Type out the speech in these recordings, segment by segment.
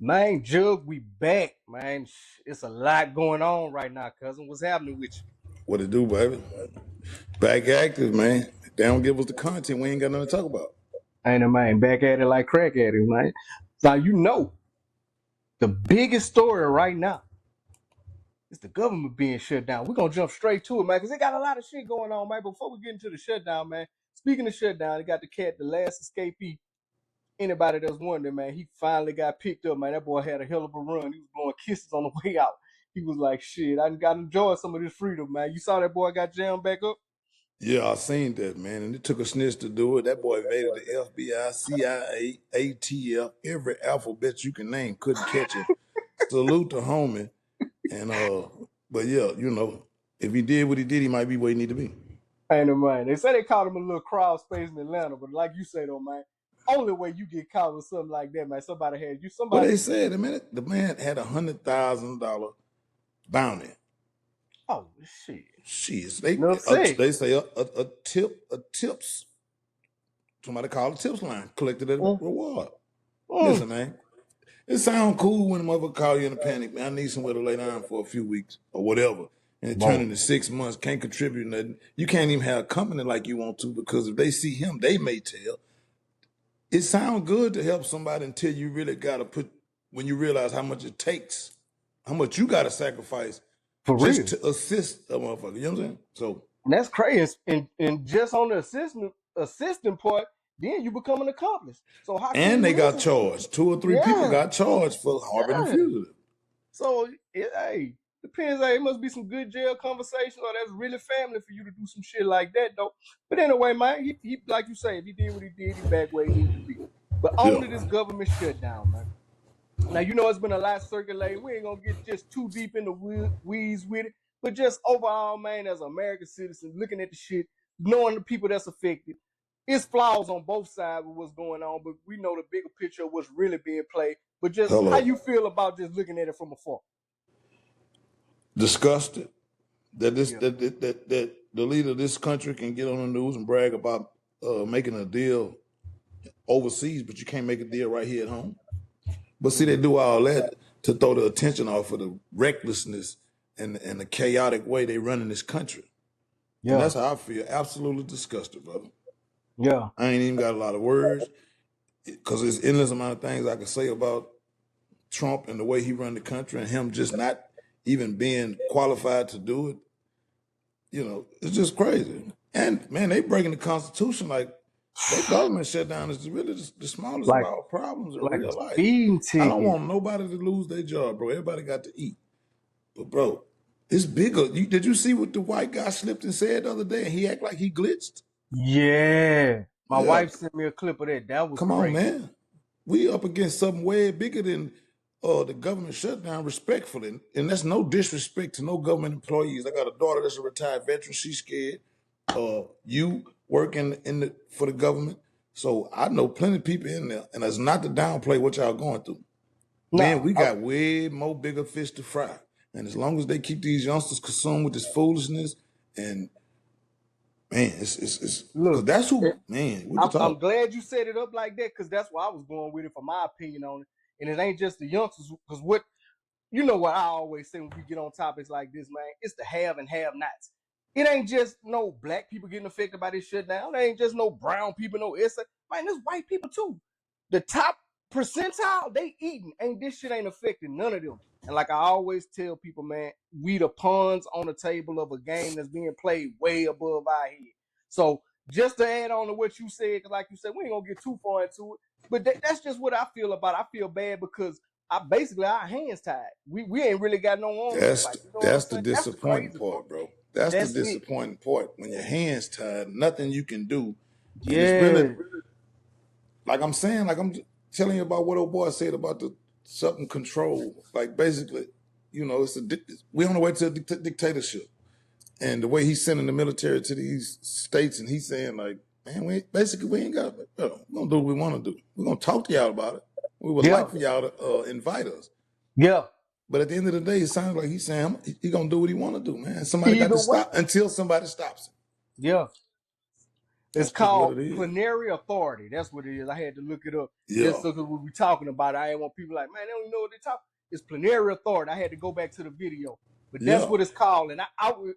Man, Jugg, we back, man. It's a lot going on right now, cousin. What's happening with What it do, baby? Back active, man. They don't give us the content. We ain't got nothing to talk about. you? Ain't a man back at it like crack at it, man. So the biggest story right now is the government being shut down. We're gonna jump straight to it, man, because they got a lot of shit going on, man. Before we get into the shutdown, man. Speaking of shutdown, they got the cat, the last escapee. Anybody that's wondering, man, he finally got picked up, man. That boy had a hell of a run. He was blowing kisses on the way out. He was like, shit, I got to enjoy some of this freedom, man. You saw that boy got jammed back up? Yeah, I seen that, man. And it took a snitch to do it. That boy evaded the FBI, CIA, ATF, every alphabet you can name. Couldn't catch him. Salute to homie. And but yeah, if he did what he did, he might be where he need to be. Ain't no man. They say they caught him a little crawl space in Atlanta, but like you say though, man, only way you get caught with something like that, man, somebody had you. But Somebody. they said the man had $100,000 bounty. Oh shit. Shit, No say. they say a tips. Somebody called a tips line, collected a reward. Listen, man, it sounds cool when a motherfucker call you in a panic, man. I need somewhere to lay down for a few weeks or whatever. And it turn into 6 months, can't contribute nothing. You can't even have a company like you want to, because if they see him, they may tell. It sounds good to help somebody until you really gotta when you realize how much it takes, how much you gotta sacrifice For just real. to assist a motherfucker. You know what I'm saying? So And that's crazy. And just on the assistant part, then you become an accomplice. So how can and you they got lose? charged. 2 or 3 people Yeah. got charged for harboring a Yeah. fugitive. So hey, depends. Hey, it must be some good jail conversation, or that's really family for you to do some shit like that, though. But anyway, man, he like you say, if he did what he did, he back where he need to be. But Yeah. only this government shutdown, man. Now you know it's been a lot circulating. We ain't gonna get just too deep in the weeds with it, but just overall, man, as an American citizen, looking at the shit, knowing the people that's affected, it's flaws on both sides with what's going on, but we know the bigger picture of what's really being played. But just how Hello. you feel about just looking at it from afar? Disgusted that this Yeah. that the leader of this country can get on the news and brag about making a deal overseas, but you can't make a deal right here at home. But see, they do all that to throw the attention off of the recklessness and the chaotic way they run in this country. And Yeah. that's how I feel. Absolutely disgusted, brother. Yeah. I ain't even got a lot of words, because there's endless amount of things I can say about Trump and the way he run the country, and him just not even being qualified to do it. It's just crazy. And man, they breaking the Constitution. Like, that government shutdown is really the smallest of Like our problems in like a real life. speeding I don't ticket. want nobody to lose their job, bro. Everybody got to eat. But bro, it's bigger. Did you see what the white guy slipped and said the other day? And he act like he glitched. Yeah. My Yeah, wife sent me a clip of that. That was come on, crazy. man. We up against something way bigger than the government shutdown, respectfully. And that's no disrespect to no government employees. I got a daughter that's a retired veteran. She's scared. You working for the government. So I know plenty of people in there. And it's not to downplay what y'all going through. Man, No, we got way more bigger fish to fry. And as long as they keep these youngsters consumed with this foolishness, and man, it's because look, that's who, man, we can I'm talk. glad you set it up like that, because that's where I was going with it for my opinion on it. And it ain't just the youngsters, because what you know what I always say when we get on topics like this, man, it's the have and have nots. It ain't just no black people getting affected by this shutdown. It ain't just no brown people, no it's man, there's white people too. The top percentile, they eating. Ain't this shit ain't affecting none of them. And like I always tell people, man, we the pawns on the table of a game that's being played way above our head. So just to add on to what you said, because like you said, we ain't gonna get too far into it. But that's just what I feel about it. I feel bad because basically our hands tied. We ain't really got no arms to fight. You know what I'm That's the saying? That's the disappointing crazy part. part, bro. That's the That's it. disappointing part. When your hands tied, nothing you can do. And it's Yeah. really, like I'm saying, like I'm telling you about what old boy said about the something control. Like, basically, it's we on the way to a dictatorship. And the way he's sending the military to these states, and he's saying, like, man, we ain't got, we're gonna do what we want to do. We're gonna talk to y'all about it. We would Yeah. like for y'all to invite us. Yeah. But at the end of the day, it sounds like he's saying he gonna do what he want to do, man. Somebody got Either to way. stop until somebody stops him. Yeah. It's That's just what called it is. plenary authority. That's what it is. I had to look it up. Yeah. Just so we be talking about it. I ain't want people like, man, they don't even know what they talk. It's plenary authority. I had to go back to the video. But that's what it's called. And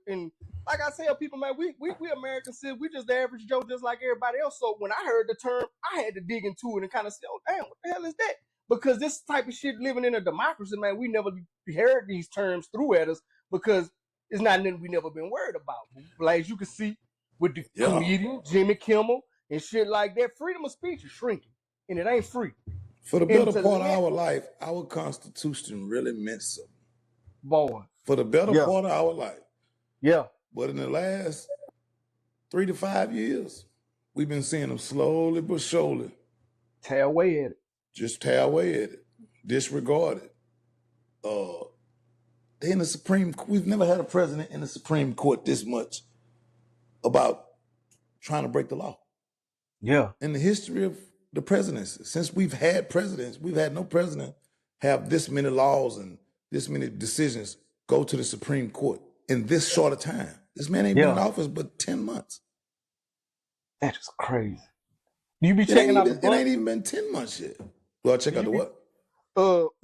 and like I tell people, man, we Americans, we just the average Joe just like everybody else. So when I heard the term, I had to dig into it and kind of say, oh, damn, what the hell is that? Because this type of shit living in a democracy, man, we never heard these terms through at us because it's not nothing we never been worried about. Like as you can see with the comedian Jimmy Kimmel and shit like that, freedom of speech is shrinking, and it ain't free. For the better part of our life, our Constitution really meant something. Boy. For the better part of our life. Yeah. But in the last 3 to 5 years, we've been seeing them slowly but surely tear away at it. Just tear away at it. Disregard it. They in the Supreme Court. We've never had a president in the Supreme Court this much about trying to break the law. Yeah. In the history of the presidency, since we've had presidents, we've had no president have this many laws and this many decisions go to the Supreme Court in this short a time. This man ain't been in office but 10 months. That is crazy. You be checking out the It ain't even been 10 months yet. Well, check out the what?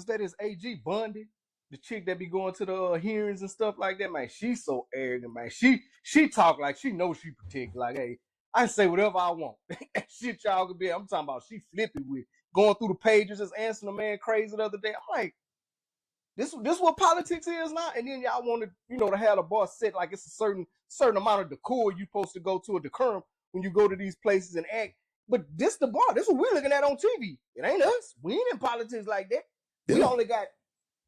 That is AG Bundy, the chick that be going to the hearings and stuff like that, man. She's so arrogant, man. She talk like she knows she protect. Like, hey, I say whatever I want. That shit y'all could be. I'm talking about she flippy with going through the pages, just answering a man crazy the other day. I'm like, this what politics is now. And then y'all want to, to have the boss set like it's a certain amount of decorum you supposed to go to a decorum when you go to these places and act. But this the bar. This what we're looking at on TV. It ain't us. We ain't in politics like that. Yeah. We only got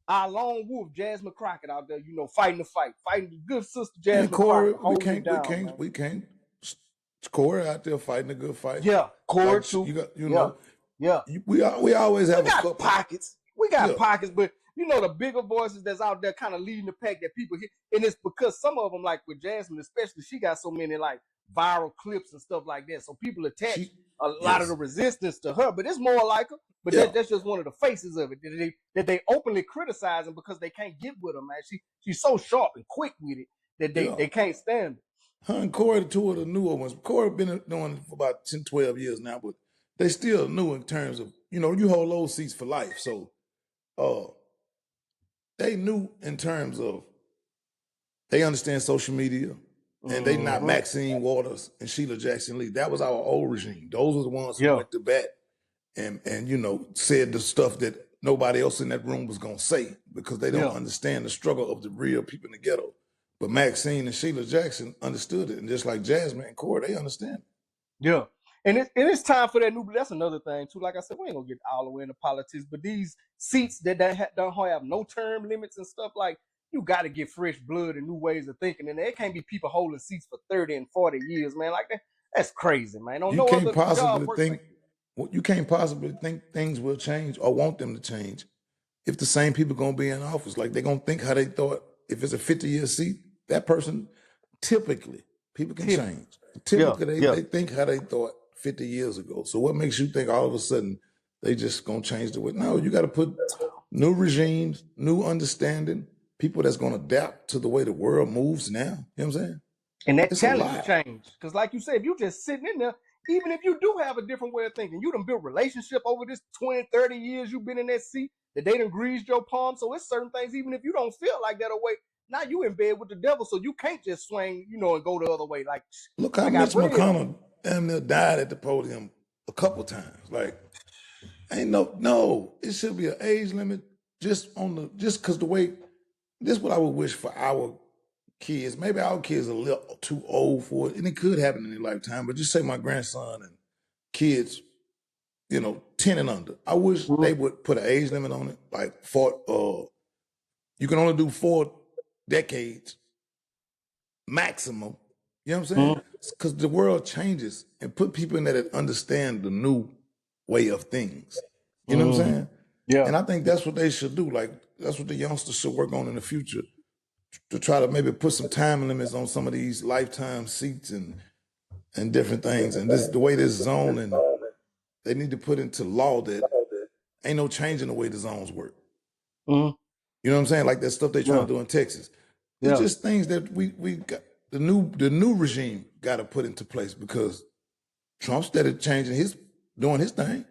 our lone wolf, Jasmine Crockett, out there, fighting the fight, fighting the good sister Jasmine Crockett. We can't. Corey out there fighting a good fight. Yeah, Corey like, too. You got, know. Yeah. We always have a couple pockets. We got pockets, but the bigger voices that's out there kind of leading the pack that people hear, and it's because some of them, like with Jasmine, especially, she got so many like viral clips and stuff like that, so people attach a lot of the resistance to her. But it's more like her. But that's just one of the faces of it that they openly criticizing because they can't get with her, man. She's so sharp and quick with it that they can't stand it. Her and Corey, the two of the newer ones. Corey been doing it for about 10, 12 years now, but they still new in terms of, you hold those seats for life. So they new in terms of they understand social media and they not Maxine Waters and Sheila Jackson Lee. That was our old regime. Those were the ones who went to bat and said the stuff that nobody else in that room was going to say because they don't understand the struggle of the real people in the ghetto. But Maxine and Sheila Jackson understood it. And just like Jasmine and Corey, they understand it. Yeah. And it's time for that new, that's another thing too. Like I said, we ain't gonna get all the way into politics, but these seats that don't have no term limits and stuff, like, you got to get fresh blood and new ways of thinking. And there can't be people holding seats for 30 and 40 years, man. Like that's crazy, man. You can't possibly think things will change or want them to change if the same people gonna be in office. Like, they're gonna think how they thought. If it's a 50-year seat, that person, typically, people can change. Typically, they think how they thought 50 years ago. So what makes you think all of a sudden they just gonna change the way? No, you got to put new regimes, new understanding, people that's gonna adapt to the way the world moves now. You know what I'm saying? And that challenge change. Because like you said, if you just sitting in there, even if you do have a different way of thinking, you done built relationship over this 20, 30 years you've been in that seat, that they done greased your palm. So it's certain things, even if you don't feel like that away, now you in bed with the devil, so you can't just swing, and go the other way. Like, look how Mitch McConnell damn near died at the podium a couple times. Like, ain't no, it should be an age limit just because the way, this is what I would wish for our kids. Maybe our kids are a little too old for it, and it could happen in their lifetime, but just say my grandson and kids, 10 and under. I wish they would put an age limit on it, like you can only do 4 decades maximum. You know what I'm saying? Because the world changes, and put people in there that understand the new way of things. You know what I'm saying? Yeah. And I think that's what they should do. Like, that's what the youngsters should work on in the future, to try to maybe put some time limits on some of these lifetime seats and different things. And this, the way this zone, and they need to put into law that ain't no changing the way the zones work. You know what I'm saying? Like that stuff they trying to do in Texas. It's just things that we got, the new regime got to put into place, because Trump started doing his thing.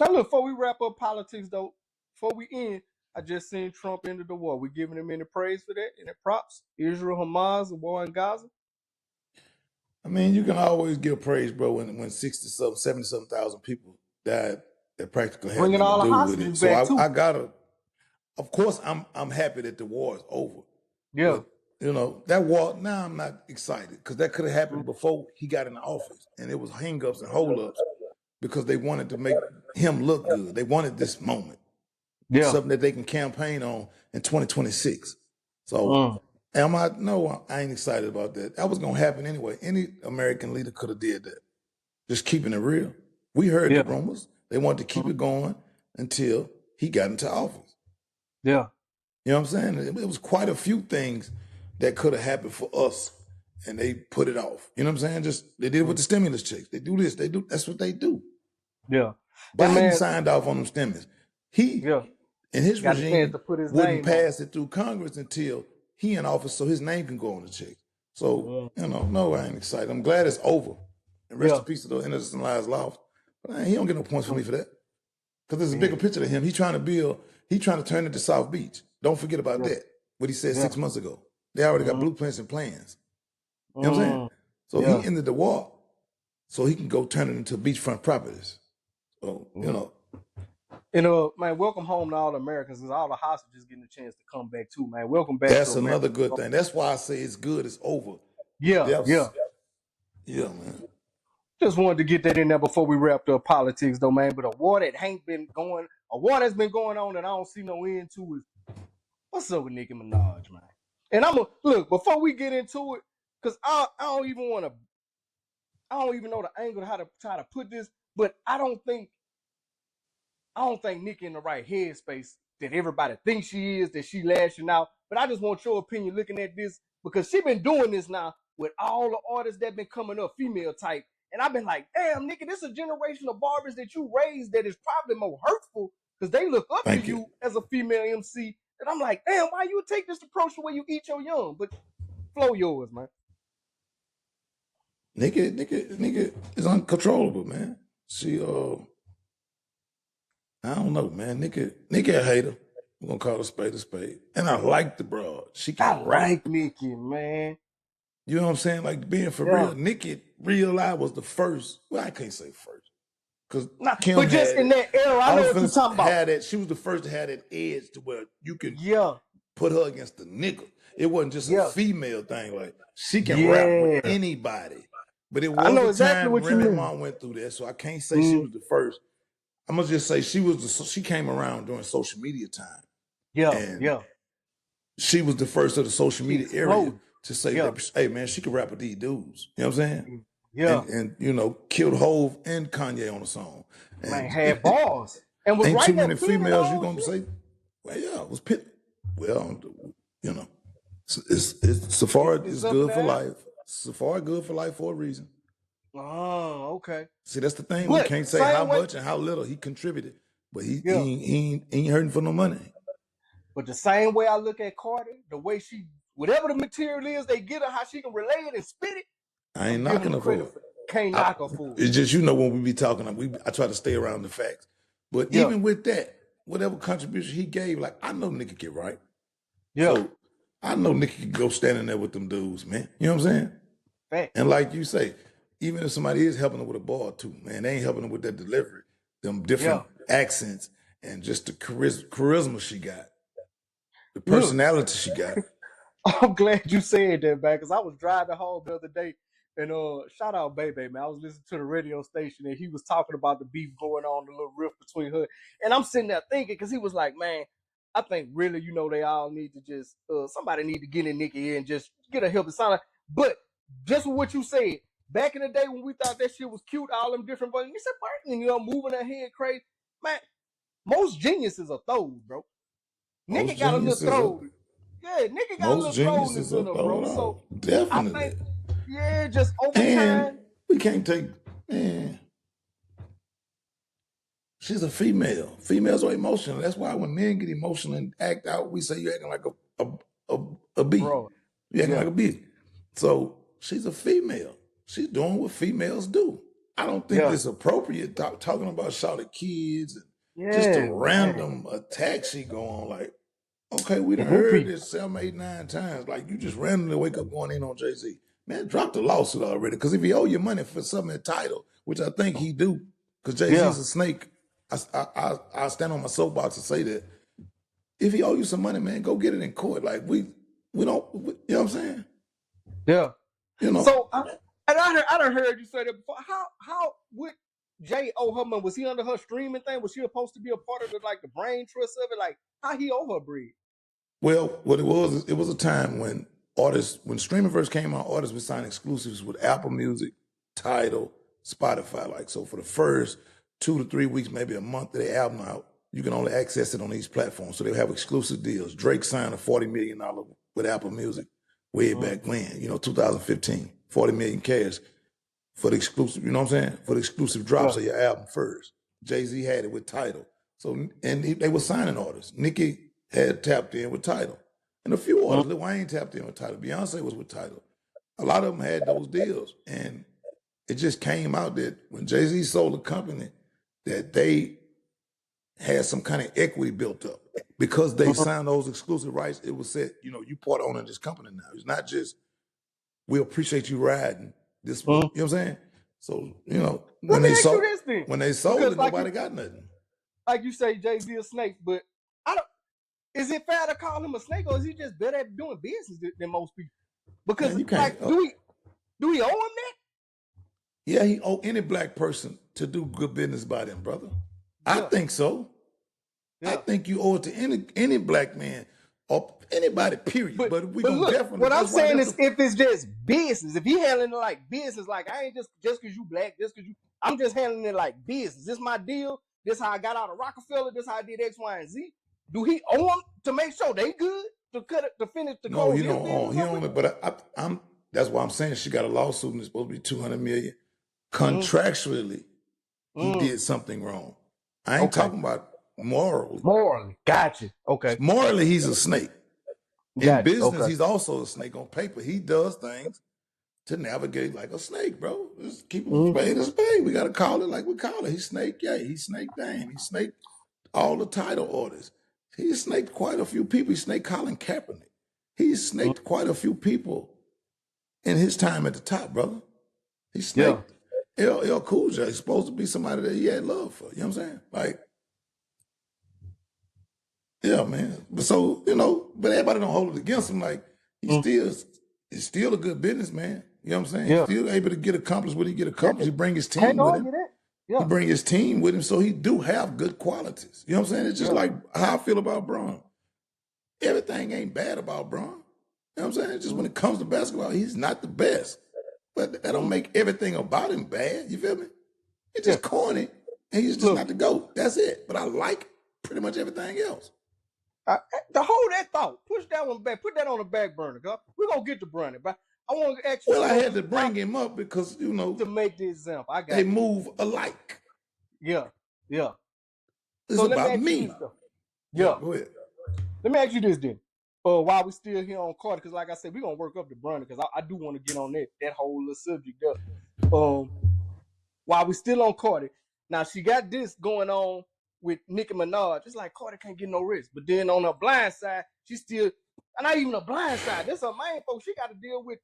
Now look, before we wrap up politics though, before we end, I just seen Trump end the war. We giving him any praise for that? Any props? Israel, Hamas, the war in Gaza? I mean, you can always give praise, bro, when 60-something, 70-something thousand people died that practically had Bringing nothing all to the do with hostages it. So back too. I gotta, of course, I'm happy that the war is over. Yeah. But that war, now I'm not excited because that could have happened before he got in office. And it was hang-ups and hold-ups because they wanted to make him look good. They wanted this moment. Yeah. Something that they can campaign on in 2026. So no, I ain't excited about that. That was gonna happen anyway. Any American leader could have did that. Just keeping it real. We heard the rumors. They wanted to keep it going until he got into office. Yeah. You know what I'm saying? It was quite a few things that could have happened for us, and they put it off. You know what I'm saying? Just they did it with the stimulus checks. They do this. They do. That's what they do. Yeah. Biden signed off on them stimulus. He and his got regime to put his wouldn't name pass it through Congress until he in office, so his name can go on the check. So no, I ain't excited. I'm glad it's over. And rest in peace to those innocent lives lost. But he don't get no points for me for that. Because there's a bigger picture to him. He's trying to turn it to South Beach. Don't forget about that. What he said 6 months ago. They already got blueprints and plans. You know what I'm saying? So he ended the war so he can go turn it into beachfront properties. So, man, welcome home to all the Americans and all the hostages getting a chance to come back too, man. Welcome back. That's another good thing. That's why I say it's good. It's over. Yeah, man. Just wanted to get that in there before we wrapped up politics, though, man. But a war that's been going on that I don't see no end to is what's up with Nicki Minaj, man. And look before we get into it, because I don't even know the angle how to try to put this, but I don't think Nicki in the right headspace that everybody thinks she is, that she lashing out. But I just want your opinion looking at this because she been doing this now with all the artists that been coming up, female type. And I've been like, damn, Nicki, this is a generation of barbers that you raised that is probably more hurtful because they look up to you as a female MC. And I'm like, damn, why you take this approach the way you eat your young? But flow yours, man. Nicki is uncontrollable, man. She I don't know, man. Nicki a hater. We're gonna call her spade a spade. And I like the broad. She can rap. I like Nicki, man. You know what I'm saying? Like being for real. Nicki Real Life was the first. Well, I can't say first. Because Kim but just in that era, I know what you're talking about. She was the first to have that edge to where you could put her against the nigga. It wasn't just a female thing. Like she can rap with anybody. But it was a time Remy Ma went through that, so I can't say she was the first. I'm gonna just say she came around during social media time. She was the first of the social media area to say that, hey man, she could rap with these dudes. You know what I'm saying? And killed Hove and Kanye on a song. And man, had balls. And was ain't too many females you gonna say, well, yeah, it was pit. Well, it's Safari is good for life. Safari good for life for a reason. Oh, okay. See, that's the thing. We can't say how much and how little he contributed, but he ain't hurting for no money. But the same way I look at Cardi, the way whatever the material is they get her, how she can relay it and spit it. I ain't knocking her for it. Can't knock her for it. It's just, when we be talking, I try to stay around the facts. But even with that, whatever contribution he gave, like, I know Nicki can write. Yeah. So I know Nicki can go standing there with them dudes, man. You know what I'm saying? Fact. And like you say, even if somebody is helping her with a bar too, man, they ain't helping her with that delivery, them different accents, and just the charisma she got, the personality she got. I'm glad you said that, man, because I was driving home the other day, and shout out Baby, man. I was listening to the radio station, and he was talking about the beef going on, the little rift between her. And I'm sitting there thinking, because he was like, man, I think really, they all need to just, somebody need to get in Nicki and just get her help. It sound like, but just what you said, back in the day when we thought that shit was cute, all them different buttons, you said, moving her head crazy. Man, most geniuses are throws, bro. Nicki got a little throw. Nicki got a little throwness in her, bro. So definitely. I think, just over time. We can't take, man. She's a female. Females are emotional. That's why when men get emotional and act out, we say you're acting like a bee. Bro. You're acting like a bee. So she's a female. She's doing what females do. I don't think it's appropriate talking about shouted kids and just a Yeah, random attack she go on. Like, okay, we done man. heard this 7, 8, 9 times. Like, you just randomly wake up going in on Jay-Z. Man, drop the lawsuit already. Because if he owe you money for something entitled, which I think he do, because Jay-Z's a snake, I stand on my soapbox and say that. If he owe you some money, man, go get it in court. Like, we don't, you know what I'm saying? Yeah. You know. So, and I done heard you say that before. How would Jay owe her money? Was he under her streaming thing? Was she supposed to be a part of the brain trust of it? Like, how he owe her bread? Well, what it was a time when when streaming first came out, artists would sign exclusives with Apple Music, Tidal, Spotify. Like, so for the first 2 to 3 weeks, maybe a month of the album out, you can only access it on these platforms. So they'll have exclusive deals. Drake signed a $40 million with Apple Music way back when, 2015, 40 million cash for the exclusive, you know what I'm saying? For the exclusive drops of your album first. Jay-Z had it with Tidal. So, and they were signing artists. Nicki had tapped in with Tidal. And a few artists, Lil Wayne tapped in with Tidal. Beyonce was with Tidal. A lot of them had those deals. And it just came out that when Jay-Z sold the company, that they had some kind of equity built up. Because they signed those exclusive rights, it was said, you part owner of this company now. It's not just, we appreciate you riding this way. You know what I'm saying? So, when they sold it, nobody got nothing. Like you say, Jay-Z a snake, but is it fair to call him a snake, or is he just better at doing business than most people? Because do we owe him that? Yeah, he owe any black person to do good business by them, brother. I think so. I think you owe it to any black man or anybody, period. But we gonna definitely. What I'm saying is, if it's just business, if he handling it like business, like I ain't just because you black, I'm just handling it like business. This my deal. This how I got out of Rockefeller. This how I did X, Y, and Z. Do he owe them to make sure they good to finish the No, he don't own. He own it, but I'm. That's why I'm saying she got a lawsuit and it's supposed to be $200 million. Contractually, he did something wrong. I ain't talking about morally. Gotcha. Okay. Morally, he's a snake. In business, he's also a snake on paper. He does things to navigate like a snake, bro. Just keep him spade a spade. We got to call it like we call it. He snake, he snake Dame. He snake all the title orders. He snaked quite a few people. He snaked Colin Kaepernick. He snaked quite a few people in his time at the top, brother. He snaked LL Cool J. He's supposed to be somebody that he had love for. You know what I'm saying? Like, yeah, man. But so, but everybody don't hold it against him. Like, he's still a good businessman. You know what I'm saying? He's still able to get accomplished what he get accomplished. He bring his team with him. He bring his team with him, so he do have good qualities. You know what I'm saying? It's just like how I feel about Bron. Everything ain't bad about Bron. You know what I'm saying? It's just when it comes to basketball, he's not the best. But that don't make everything about him bad. You feel me? It's just corny, and he's just not the GOAT. That's it. But I like pretty much everything else. To hold that thought, push that one back, put that on the back burner, cuz we're gonna get to Bronny, but I want to ask you. Well, I had to bring him up because to make the example. They move alike. Yeah. It's about me. Go ahead. Let me ask you this then. While we still here on Cardi, because like I said, we're gonna work up to Bronny, because I do want to get on that whole little subject there. While we still on Cardi, now she got this going on with Nicki Minaj. It's like Cardi can't get no rest. But then on her blind side, she's still, and not even a blind side. That's her main focus. She got to deal with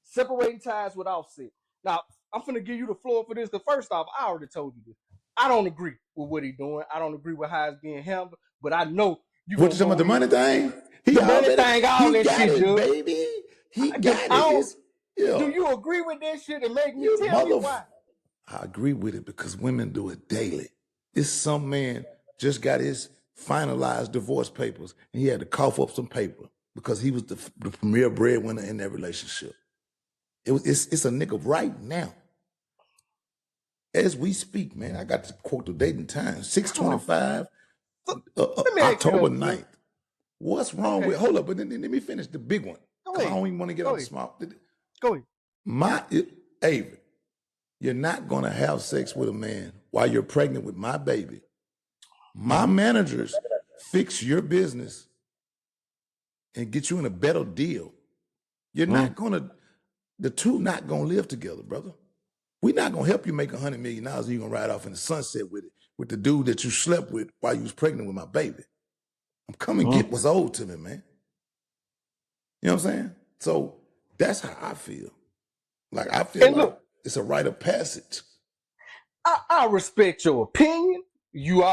separating ties with Offset. Now, I'm finna give you the floor for this, because first off, I already told you this. I don't agree with what he's doing. I don't agree with how it's being handled, but I know you. What you talking about, the money thing? The money thing, all that shit, Jugg. Baby. He got it. Do you agree with that shit and make me tell me why? I agree with it because women do it daily. This some man just got his finalized divorce papers and he had to cough up some paper because he was the premier breadwinner in that relationship. It's a nigga right now. As we speak, man, I got to quote the date and time, 6/25, October 9th. What's wrong with, hold up, but then let me finish the big one. I don't even want to get on the small. Go ahead. Avery, you're not going to have sex with a man while you're pregnant with my baby. My managers fix your business and get you in a better deal. You're not going to, the two not going to live together, brother. We're not gonna help you make $100 million and you're gonna ride off in the sunset with it, with the dude that you slept with while you was pregnant with my baby. I'm coming get what's owed to me, man. You know what I'm saying? So that's how I feel. Like I feel And like look, it's a rite of passage. I respect your opinion. You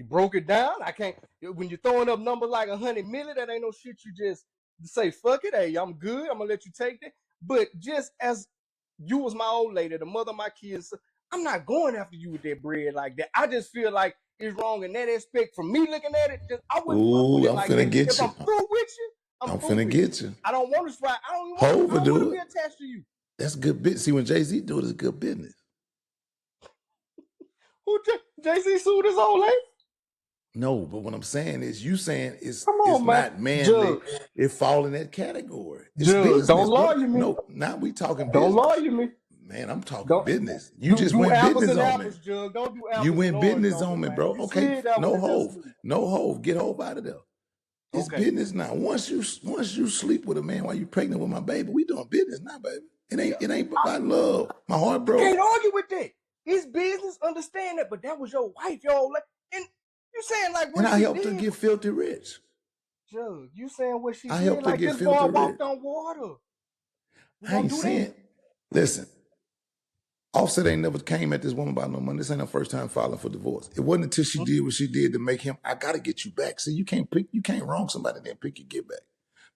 broke it down. I can't, when you're throwing up numbers like 100 million, that ain't no shit you just say, fuck it, hey, I'm good, I'm gonna let you take that. But just as you was my old lady, the mother of my kids, I'm not going after you with that bread like that. I just feel like it's wrong in that aspect. From me looking at it, I wouldn't fuck with Ooh, it I'm like finna that. get If you. I'm through with you, I'm through finna with get you. you. I don't want to try. I don't Hov want do to be it. attached to you. That's good business. See, when Jay-Z do it, it's good business. Who Jay-Z sued his old lady? No, but what I'm saying is, you saying it's Come on, man. not manly. Jugg. It fall in that category. It's Jugg, don't business, brother. lawyer me. No, now we talking Don't business. lawyer me. Man, I'm talking Don't business. You just do went apples business and on me. apples, Jugg. Don't do apples You and went oranges business on on me, man. bro. You Okay, slid that no one and just Hov. slid. No Hov. Get Hov out of there. It's Okay. business now. Once you sleep with a man while you pregnant with my baby, we doing business now, baby. It ain't about love. My heart broke. Can't argue with that. It's business, understand that, but that was your wife, your old lady. And you saying like what And I she helped her did, get filthy rich. Jugg, you saying what she I did, helped her like get this boy filthy rich. walked on water. You I gonna ain't do saying, that? listen, Offset ain't never came at this woman about no money. This ain't her first time filing for divorce. It wasn't until she did what she did to make him, I gotta get you back. See, you can't wrong somebody and then pick your get back.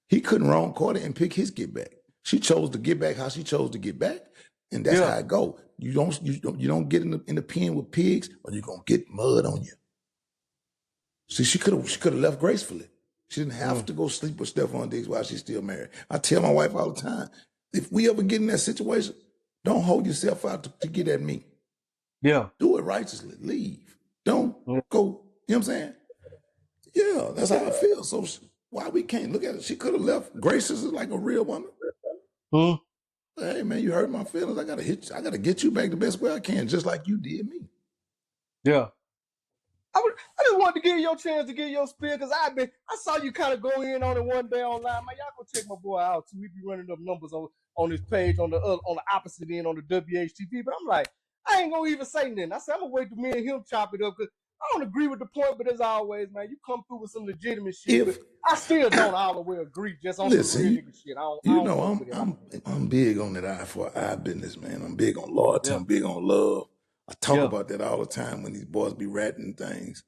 He couldn't wrong Cardi and pick his get back. She chose to get back how she chose to get back, and that's how it go. You don't get in the pen with pigs, or you're gonna get mud on you. See, she could have left gracefully. She didn't have to go sleep with Stephon Diggs while she's still married. I tell my wife all the time, if we ever get in that situation, don't hold yourself out to get at me. Yeah. Do it righteously. Leave. Don't go, you know what I'm saying? Yeah, that's how I feel. So why we can't look at it? She could have left gracious like a real woman. Hey man, you hurt my feelings. I gotta hit you. I gotta get you back the best way I can, just like you did me. Yeah. I just wanted to give you your chance to get your spiel because I saw you kind of go in on it one day online. Man, y'all go check my boy out too. He be running up numbers on his page on the opposite end on the WHTV. But I'm like, I ain't gonna even say nothing. I said I'm gonna wait till me and him chop it up because I don't agree with the point. But as always, man, you come through with some legitimate shit. But I still don't all the way agree just on some real nigga shit. I don't fuck with it. I'm big on that eye for eye business, man. I'm big on loyalty. I'm big on love. I talk about that all the time when these boys be ratting things.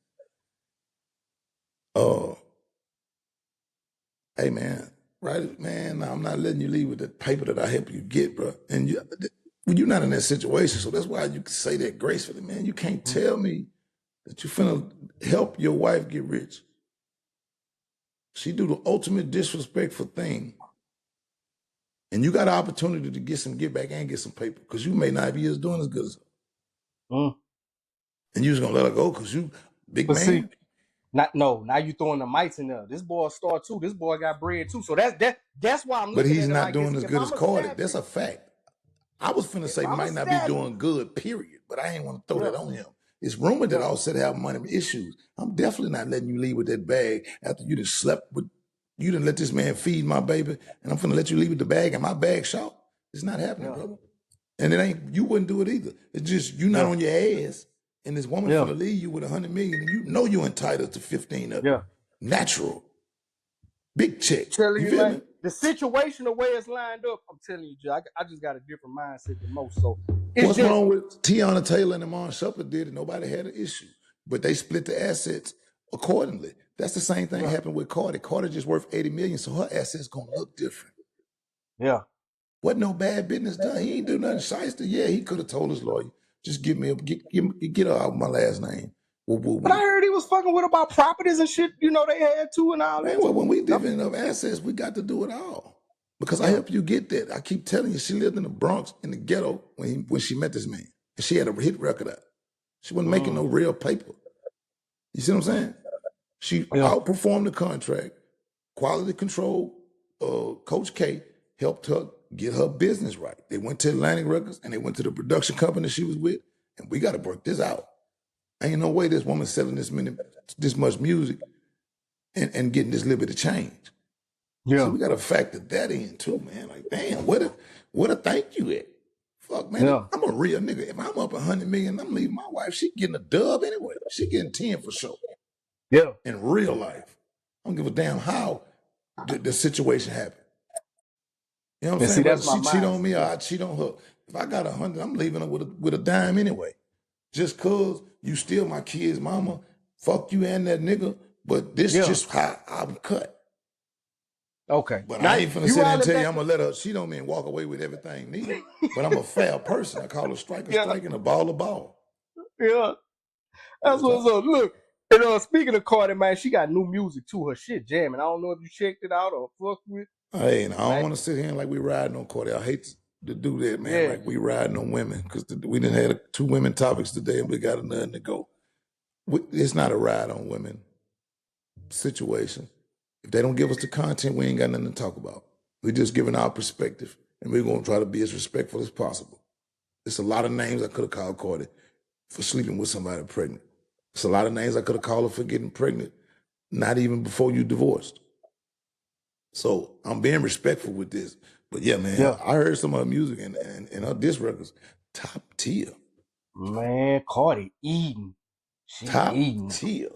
Hey man, right, man. Now, I'm not letting you leave with the paper that I help you get, bro. And you're not in that situation, so that's why you can say that gracefully, man. You can't tell me that you finna help your wife get rich. She do the ultimate disrespectful thing, and you got an opportunity to get some get back and get some paper because you may not be as doing as good as her. And you just gonna let her go because you big man. See, now you throwing the mites in there. This boy a star too. This boy got bread too. So that's why I'm looking at it. But he's not like doing this. as good as Cardi. That's a fact. I was finna say might not be doing good, period. But I ain't want to throw that on him. It's rumored that Offset have money issues. I'm definitely not letting you leave with that bag after you just slept with, you didn't let this man feed my baby, and I'm finna let you leave with the bag and my bag short. It's not happening, brother. And it ain't, you wouldn't do it either. It's just you not on your ass, and this woman finna leave you with 100 million, and you know you're entitled to 15 of it. Natural. Big check. Telling You you, feel man, me? the situation, the way it's lined up, I'm telling you, Joe, I just got a different mindset than most. So what's wrong with Tiana Taylor and Amon Shepard did it? Nobody had an issue, but they split the assets accordingly. That's the same thing happened with Cardi. Cardi just worth 80 million, so her assets gonna look different. Yeah. Wasn't no bad business done. He ain't do nothing shyster. Yeah, he could have told his lawyer, just get her out my last name. But I heard he was fucking with about properties and shit, you know, they had too and all that. Man, well, when we divvying up assets, we got to do it all. Because I help you get that. I keep telling you, she lived in the Bronx, in the ghetto, when she met this man. And she had a hit record out. She wasn't making no real paper. You see what I'm saying? She outperformed the contract. Quality control, Coach K helped her get her business right. They went to Atlantic Records and they went to the production company she was with, and we got to work this out. Ain't no way this woman's selling this much music and getting this little bit of change. Yeah. So we got to factor that in too, man. Like, damn, what a thank you at Fuck, man, I'm a real nigga. If I'm up 100 million, I'm leaving my wife. She getting a dub anyway. She getting 10 for sure. Yeah. In real life, I don't give a damn how the situation happened. You know what I'm saying? Whether she cheat on me or I cheat on her. If I got 100, I'm leaving her with a dime anyway. Just cause you steal my kid's mama, fuck you and that nigga. But this just how I'm cut. Okay. But I ain't finna sit there and tell you I'm gonna let her, she don't mean walk away with everything neither. But I'm a fair person. I call a strike and a ball a ball. Yeah. That's what's up. Look, and speaking of Cardi, man, she got new music too. Her shit jamming. I don't know if you checked it out or fuck with. Hey, and I don't want to sit here like we riding on Cardi. I hate to do that, man. Like we riding on women because we done had 2 women topics today and we got nothing to go. It's not a ride on women situation. If they don't give us the content, we ain't got nothing to talk about. We're just giving our perspective, and we're going to try to be as respectful as possible. There's a lot of names I could have called Cardi for sleeping with somebody pregnant. There's a lot of names I could have called her for getting pregnant, not even before you divorced. So I'm being respectful with this. But yeah, man, I heard some of her music and her disc records, top tier. Man, Cardi eating. She top eating. tier.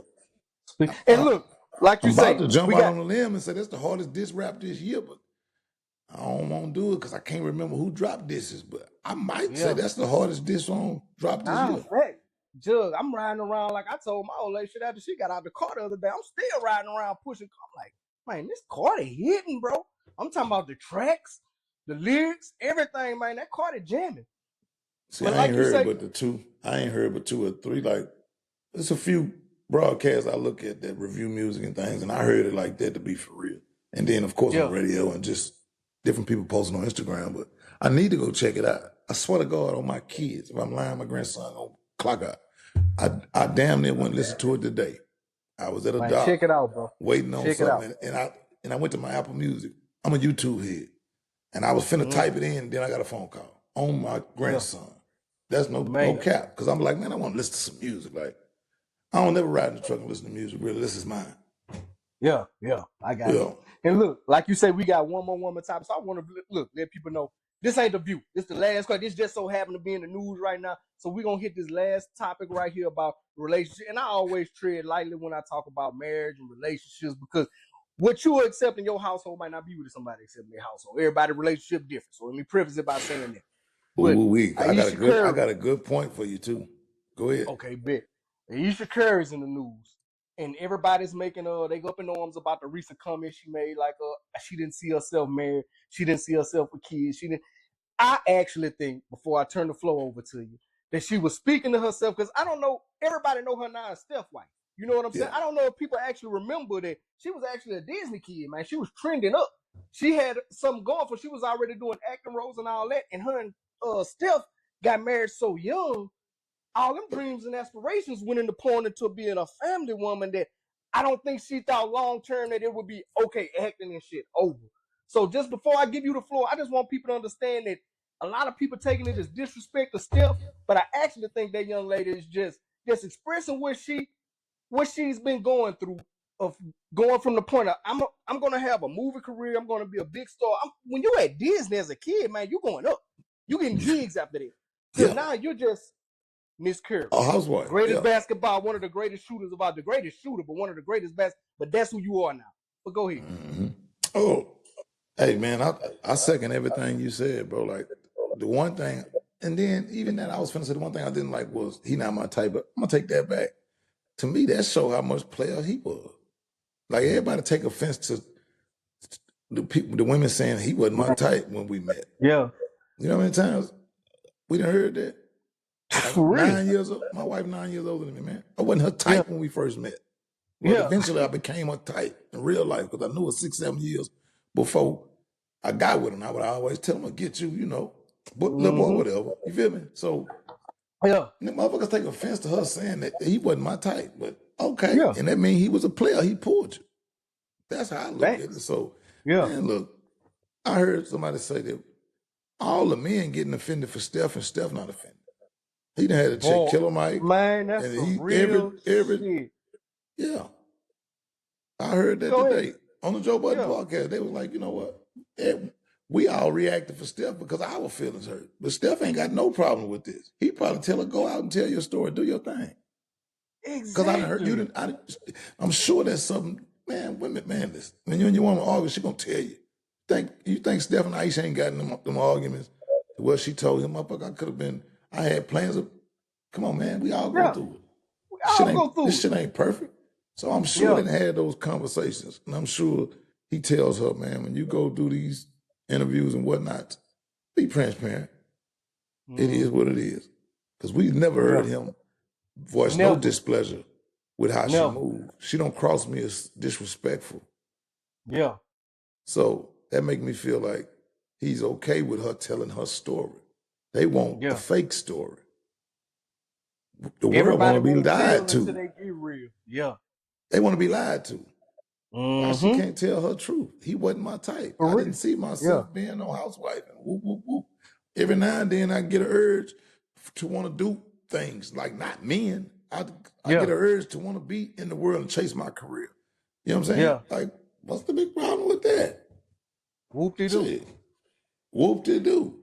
And look, like you say, I'm about to jump out on the limb and say that's the hardest disc rap this year, but I don't want to do it because I can't remember who dropped disses, but I might say that's the hardest diss song dropped this year. Fact. Jugg, I'm riding around like I told my old lady shit after she got out the car the other day. I'm still riding around pushing. I'm like, man, this Cardi hitting, bro. I'm talking about the tracks, the lyrics, everything, man. That Cardi jamming. See, I ain't heard but the 2. I ain't heard but 2 or 3. Like, there's a few broadcasts I look at that review music and things, and I heard it like that to be for real. And then, of course, on radio and just different people posting on Instagram. But I need to go check it out. I swear to God on my kids, if I'm lying, my grandson gonna clock out. I damn near went and listened to it today. I was at a dock. Check it out, bro. Waiting on something. And I went to my Apple Music. I'm a YouTube head. And I was finna type it in, and then I got a phone call on my grandson. That's no cap. Because I'm like, man, I want to listen to some music. Like, I don't never ride in the truck and listen to music. Really, this is mine. Yeah, I got it. And look, like you say, we got one more woman topic. So I want to let people know this ain't the view. This the last question. This just so happened to be in the news right now. So we're gonna hit this last topic right here about relationship. And I always tread lightly when I talk about marriage and relationships because what you accept in your household might not be what somebody accept in their household. Everybody's relationship different. So let me preface it by saying that. But I got a good point for you too. Go ahead. Okay, bet. Ayesha Curry's in the news. And everybody's making they go up in arms about the recent comment she made, like she didn't see herself married, she didn't see herself with kids. I actually think, before I turn the floor over to you, that she was speaking to herself because I don't know, everybody know her now as Steph wife. You know what I'm saying? I don't know if people actually remember that she was actually a Disney kid, man. She was trending up. She had something going for. She was already doing acting roles and all that. And her and Steph got married so young. All them dreams and aspirations went into pouring into being a family woman that I don't think she thought long term that it would be okay acting and shit over. So just before I give you the floor, I just want people to understand that a lot of people taking it as disrespect to Steph, but I actually think that young lady is just expressing what she's been going through, of going from the point of I'm gonna have a movie career, I'm gonna be a big star. When you at Disney as a kid, man, you going up. You getting gigs after that. Because now you're just Miss Curry. A housewife. Greatest basketball, one of the greatest shooters, about the greatest shooter, but one of the greatest but that's who you are now. But go ahead. Mm-hmm. Oh, hey man, I second everything you said, bro. Like the one thing, and then even that I was finna say the one thing I didn't like was he not my type, but I'm gonna take that back. To me, that showed how much player he was. Like everybody take offense to the women saying he wasn't my type when we met. Yeah. You know how many times we done heard that? Like 9 years old. My wife 9 years older than me, man. I wasn't her type when we first met. But eventually I became her type in real life because I knew her 6-7 years before I got with him. I would always tell him, I'll get you, you know, but little boy, whatever. You feel me? So the motherfuckers take offense to her saying that he wasn't my type. But okay. Yeah. And that means he was a player. He pulled you. That's how I look at it. So man, look, I heard somebody say that all the men getting offended for Steph and Steph not offended. He done had a chick Killer Mike. Man, that's real shit. Yeah. I heard that today on the Joe Budden podcast. They was like, you know what? we all reacted for Steph because our feelings hurt. But Steph ain't got no problem with this. He probably tell her, go out and tell your story, do your thing. Because I done heard you. I'm sure there's something, man. Women, man, listen. When you and your woman argue, she gonna tell you. You think Steph and Aisha ain't got them arguments? Well, she told him, motherfucker, I could have been. I had plans of. Come on, man. We all go through it. This shit ain't perfect. So I'm sure they had those conversations, and I'm sure he tells her, man, when you go do these interviews and whatnot, be transparent. It is what it is. Because we've never heard him voice no displeasure with how she moved. She don't cross me as disrespectful. Yeah. So that make me feel like he's okay with her telling her story. They want a fake story. The world want to be lied to. They get real. Yeah. They want to be lied to. Why she can't tell her truth? He wasn't my type. I didn't see myself being no housewife. And whoop, whoop, whoop. Every now and then I get an urge to want to do things like not men. I get an urge to want to be in the world and chase my career. You know what I'm saying? Yeah. Like, what's the big problem with that? Whoop-de-doo. Whoop-de-doo.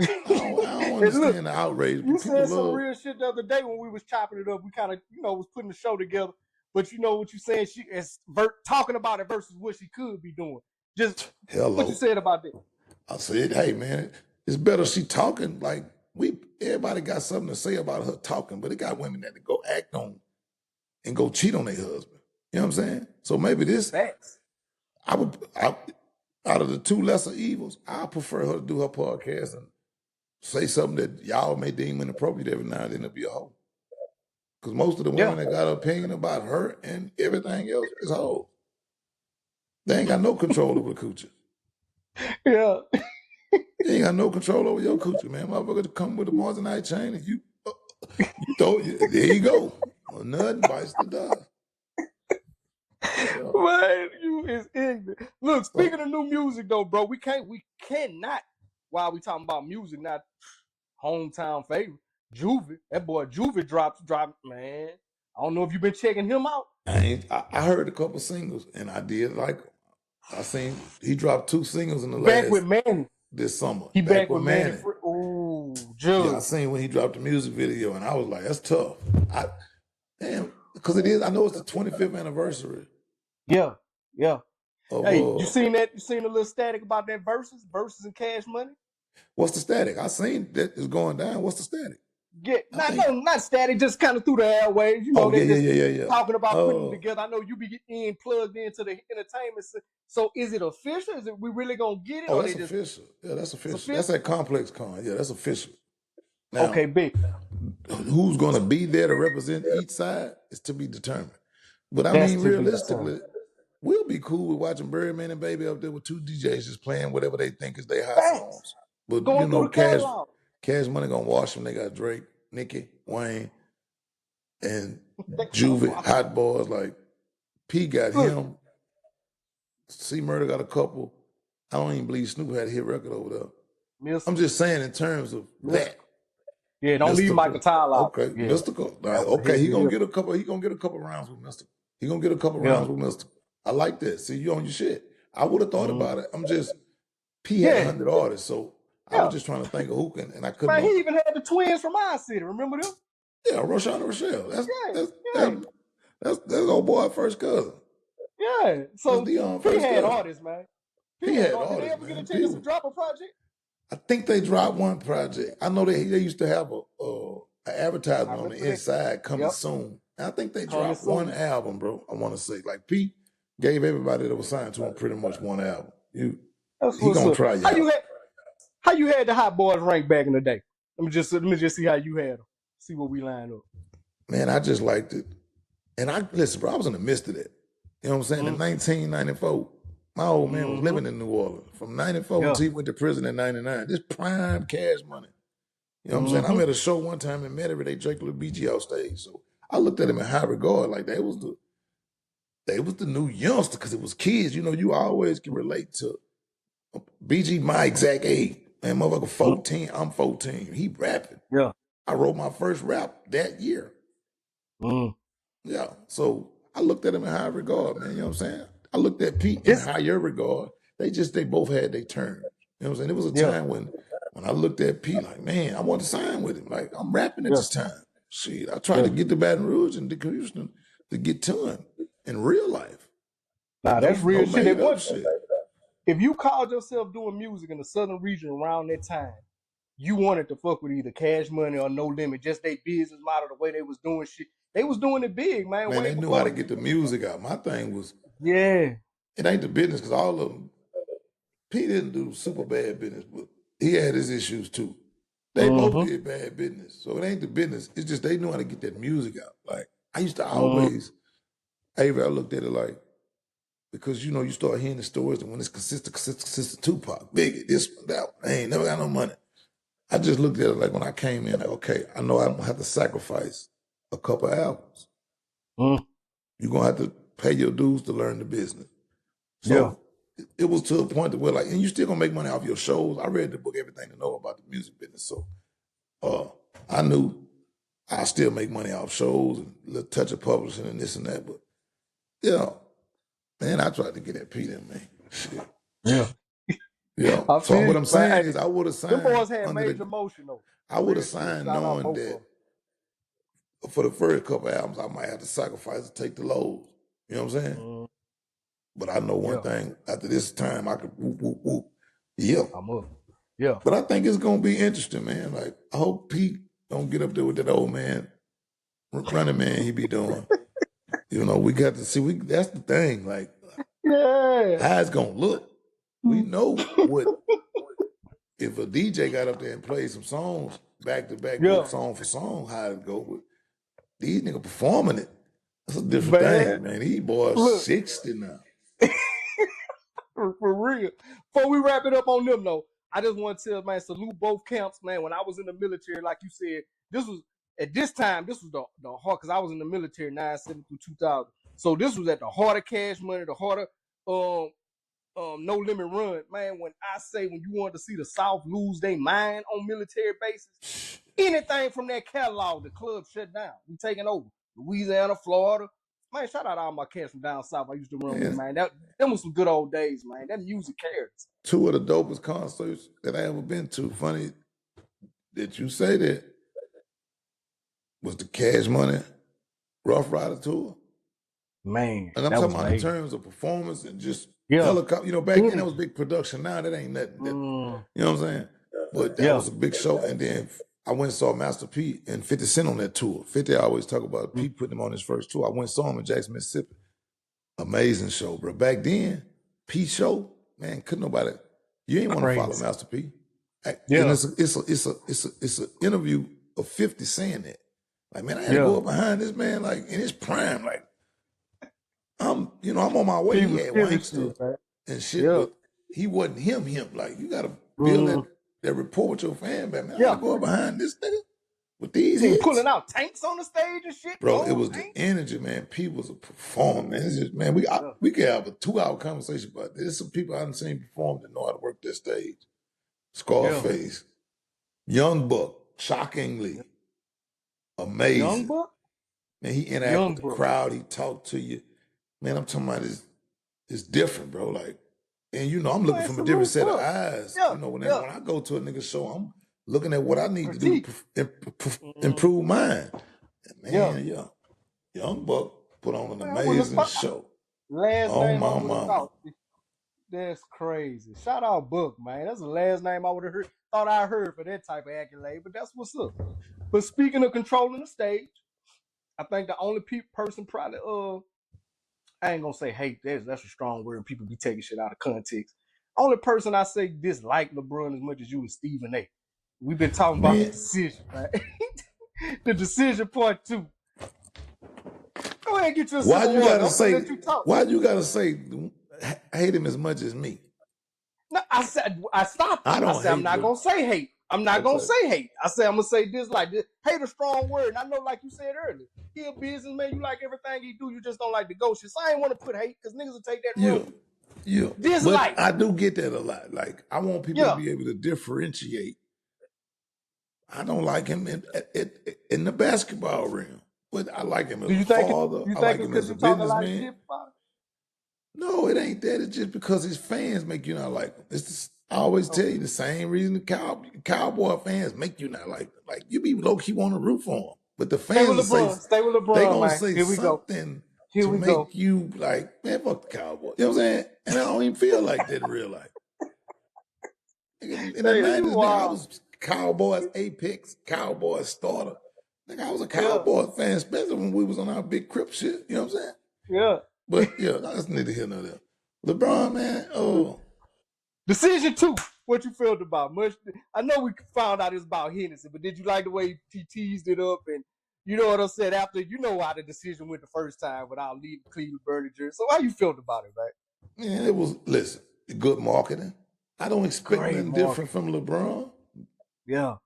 I don't understand the outrage. You said some real shit the other day when we was chopping it up. We kind of, was putting the show together. But you know what you saying? She is talking about it versus what she could be doing. Just what you said about that. I said, hey, man, it's better she talking. Like, everybody got something to say about her talking, but it got women that go act on and go cheat on their husband. You know what I'm saying? So maybe this, facts. Out of the two lesser evils, I prefer her to do her podcast and say something that y'all may deem inappropriate every now and then to be a hoe. Because most of the women that got an opinion about her and everything else is hoes. They ain't got no control over the coochie. Yeah. You ain't got no control over your coochie, man. Motherfucker to come with a Moissanite chain and you throw it, there you go. Well, nothing bites the dust. Man, you is ignorant. Look, speaking of new music though, bro, we cannot, while we talking about music, not hometown favorite, Juvie. That boy Juvie dropped, man. I don't know if you've been checking him out. I heard a couple singles and I did like him. I seen he dropped 2 singles in the back with Manny this summer. He back with Manny. Ooh, Jugg. Yeah, I seen when he dropped the music video and I was like, that's tough. Because it is. I know it's the 25th anniversary. Yeah. Hey, you seen that? You seen a little static about that verses and Cash Money? What's the static? I seen that is going down. What's the static? Yeah, not static, just kind of through the airwaves. They talking about putting them together. I know you be plugged into the entertainment. So is it official? Is it we really gonna get it? Oh, that's official. Yeah, that's official. That's at Complex Con. Yeah, that's official. Now, okay, big. Who's gonna be there to represent each side is to be determined. But I mean, realistically, we'll be cool with watching Birdman and Baby up there with 2 DJs just playing whatever they think is their hot songs. But Cash Money gonna wash them. They got Drake, Nicki, Wayne, and Juvie, Hot Boys. Like P got him. C Murder got a couple. I don't even believe Snoop had a hit record over there. I'm just saying in terms of that. Yeah, don't leave Michael Tyler out. Okay, Mystical. Okay, he gonna get a couple. He gonna get a couple rounds with Mystical. He gonna get a couple rounds with Mystical. I like that. See, you on your shit. I would have thought about it. I'm just P had 100 artists, so. I was just trying to think of who can, and I couldn't. Man, he even had the twins from our city. Remember them? Yeah, Roshan and Rochelle. That's old boy first cousin. Yeah. So he had artists, man. He had artists. Did they ever get a chance to drop a project? I think they dropped one project. I know they used to have an advertisement on the inside coming soon. And I think they dropped one album, bro. I want to say like Pete gave everybody that was signed to him pretty much one album. He gonna try you. How you had the Hot Boys rank back in the day? Let me just see how you had them. See what we lined up. Man, I just liked it. And listen, bro, I was in the midst of that. You know what I'm saying? In 1994, my old man was living in New Orleans. From 94 until he went to prison in 99. This prime Cash Money. You know what I'm saying? I'm at a show one time in Metairie, they drank Little BG off stage. So I looked at him in high regard, like they was the new youngster, because it was kids. You know, you always can relate to BG my exact age. Man, motherfucker 14, I'm 14. He rapping. Yeah. I wrote my first rap that year. Yeah. So I looked at him in high regard, man. You know what I'm saying? I looked at Pete in higher regard. They both had their turn. You know You know what I'm saying? It was a time when I looked at P like, man, I want to sign with him. Like, I'm rapping at this time. Shit, I tried to get to Baton Rouge and to Houston to get to him in real life. Nah, that's real shit. Made up shit. If you called yourself doing music in the southern region around that time, you wanted to fuck with either Cash Money or No Limit, just their business model, the way they was doing shit. They was doing it big, man. Man, they knew how to get the music out. My thing was, it ain't the business, because all of them, P didn't do super bad business, but he had his issues too. They both did bad business. So it ain't the business. It's just they knew how to get that music out. Like, I used to always, I looked at it like, because, you start hearing the stories, and when it's consistent Tupac, Biggie, this one, that one, I ain't never got no money. I just looked at it like, when I came in, like, okay, I know I don't have to sacrifice a couple albums. You're going to have to pay your dues to learn the business. So it was to a point that where, like, and you still going to make money off your shows. I read the book, Everything to Know About the Music Business. So I knew I still make money off shows and a little touch of publishing and this and that. But, man, I tried to get that P in, man. Shit. So what I'm saying is, I would have signed. Them boys had major motion, though. I would have signed knowing that for the first couple albums, I might have to sacrifice to take the lows. You know what I'm saying? But I know one thing. After this time, I could whoop, whoop, whoop. I'm up. But I think it's going to be interesting, man. Like, I hope Pete don't get up there with that old man, running man he be doing. We got to see. That's the thing. Like, how it's going to look. We know what, if a DJ got up there and played some songs back to back, song for song, how it go. But these niggas performing it. That's a different thing, man. These boys 60 now. For real. Before we wrap it up on them, though, I just want to tell, man, salute both camps, man. When I was in the military, like you said, this was the heart, because I was in the military 97 through 2000. So this was at the heart of Cash Money, the heart of No Limit Run. Man, when I say, when you want to see the South lose their mind on military bases, anything from that catalog, the club shut down. We taking over. Louisiana, Florida. Man, shout out all my cats from down south I used to run with, man. Them was some good old days, man. That music carries. Two of the dopest concerts that I ever been to. Funny that you say that. Was the Cash Money Rough Rider tour. Man, and I'm talking about in terms of performance and just helicopter. Back then that was big production. Now that ain't nothing. You know what I'm saying? But that was a big show. And then I went and saw Master P and 50 Cent on that tour. 50 always talk about P putting him on his first tour. I went and saw him in Jackson, Mississippi. Amazing show, bro. Back then, P show, man, couldn't nobody. You ain't want to follow Master P. And it's an interview of 50 saying that. Like, man, I had to go up behind this man, like, in his prime. Like, I'm on my way. He had Wankster and shit, but he wasn't him. Like, you gotta build that rapport with your fan, man. I gotta go up behind this nigga with these hits. Pulling out tanks on the stage and shit. Bro, it was the energy, man. People was a performer, man. It's just, man, we could have a 2-hour conversation about this. There's some people I haven't seen perform that know how to work that stage. Scarface, Young Buck, shockingly amazing. Young Buck? Man, he interacted with the crowd. He talked to you. Man, I'm talking about it's different, bro. Like, and I'm looking from a different set of eyes. When I go to a nigga show, I'm looking at what I need to do to improve mine. Man, Young Buck put on an amazing show. Last name my mama. That's crazy. Shout out Buck, man. That's the last name I would have thought I heard for that type of accolade, but that's what's up. But speaking of controlling the stage, I think the only person probably I ain't gonna say hate. That's a strong word. People be taking shit out of context. Only person I say dislike LeBron as much as you is Stephen A. We've been talking about the decision, right? The decision part 2. Go ahead and get your. Why you gotta say hate him as much as me? No, I stopped. I said I'm not gonna say hate. I'm not gonna say hate. I said I'm gonna say dislike. Hate a strong word. And I know, like you said earlier, he a businessman. You like everything he do. You just don't like the ghost shit. So I ain't want to put hate because niggas will take that road. Dislike. But I do get that a lot. Like, I want people to be able to differentiate. I don't like him in the basketball realm, but I like him as a father. I like him as a businessman. No, it ain't that. It's just because his fans make you not like him. It's I always tell you the same reason the Cowboy fans make you not like them. Like you be low key want to root for them, but the Stay fans with will say LeBron. Stay with they LeBron, gonna man. say Here we go. something Here to we go. make you like, man, fuck the Cowboys. You know what I'm saying? And I don't even feel like that in real life. In the 90s, nigga, I was Cowboys apex, Cowboys starter. Nigga, I was a Cowboys fan, especially when we was on our big Crip shit. You know what I'm saying? Yeah. But yeah, that's neither here nor there. LeBron, man, oh. Decision 2. What you felt about? Much. I know we found out it's about Hennessy, but did you like the way he teased it up? And you know what I said after, you know how the decision went the first time without leaving Cleveland Burning jersey. So how you felt about it, man? Man, it was, listen, good marketing. I don't expect nothing different from LeBron. Yeah.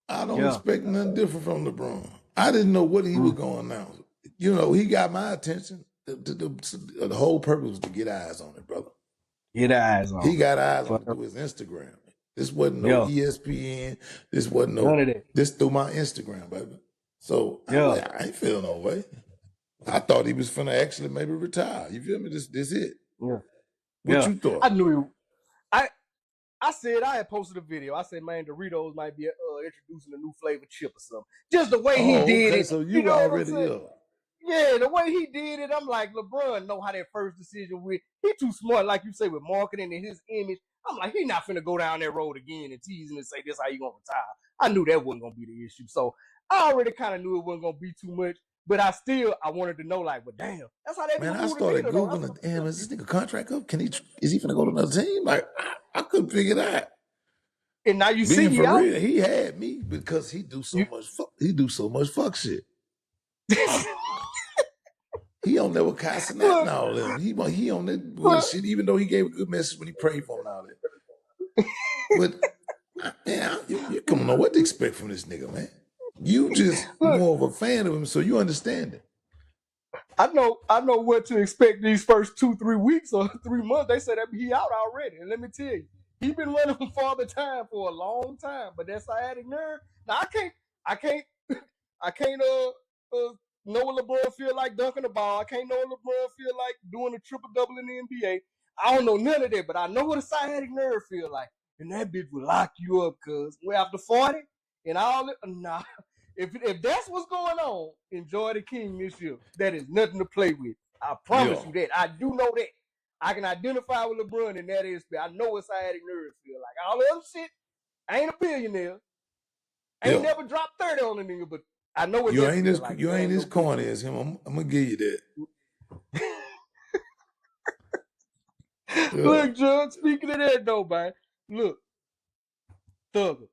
I don't expect nothing different from LeBron. I didn't know what he was going to announce. You know, he got my attention. The whole purpose was to get eyes on it, brother. Get eyes on it. He got eyes on it through his Instagram. This wasn't no ESPN. This wasn't no, none of that. This through my Instagram, baby. So I ain't feeling no way. I thought he was finna actually maybe retire. You feel me? This it. Yeah. What you thought? I knew he. I said I had posted a video. I said, man, Doritos might be introducing a new flavor chip or something. Just the way he did it. So you know already Yeah, the way he did it, I'm like, LeBron know how that first decision went. He too smart, like you say, with marketing and his image. I'm like, he not finna go down that road again and tease him and say, this how you gonna retire. I knew that wasn't gonna be the issue. So I already kind of knew it wasn't gonna be too much. But I wanted to know, like, well, damn, that's how they do. Man, I started Googling, damn, is this nigga contract up? Is he finna go to another team? Like, I couldn't figure that. And now you see, for real, he had me because he do so much fuck shit. He don't never cussing that and all that. He on that bullshit, even though he gave a good message when he prayed for him and all that. But man, you come know what to expect from this nigga, man. You just more of a fan of him, so you understand it. I know what to expect these first 2-3 weeks or 3 months. They said that he out already, and let me tell you, he been running from Father Time for a long time. But that sciatic nerve, now I can't know what LeBron feel like dunking the ball. I can't know what LeBron feel like doing a triple-double in the NBA. I don't know none of that, but I know what a sciatic nerve feel like. And that bitch will lock you up, cuz we're after 40 and all that. Nah. If that's what's going on, enjoy the King this year. That is nothing to play with. I promise you that. I do know that. I can identify with LeBron in that aspect. I know what sciatic nerves feel like. All the other shit, I ain't a billionaire. I ain't never dropped 30 on a nigga, but I know what that feels like. You ain't as corny as him. I'm gonna give you that. Look, Jugg, speaking of that though, man. Look, Thugger.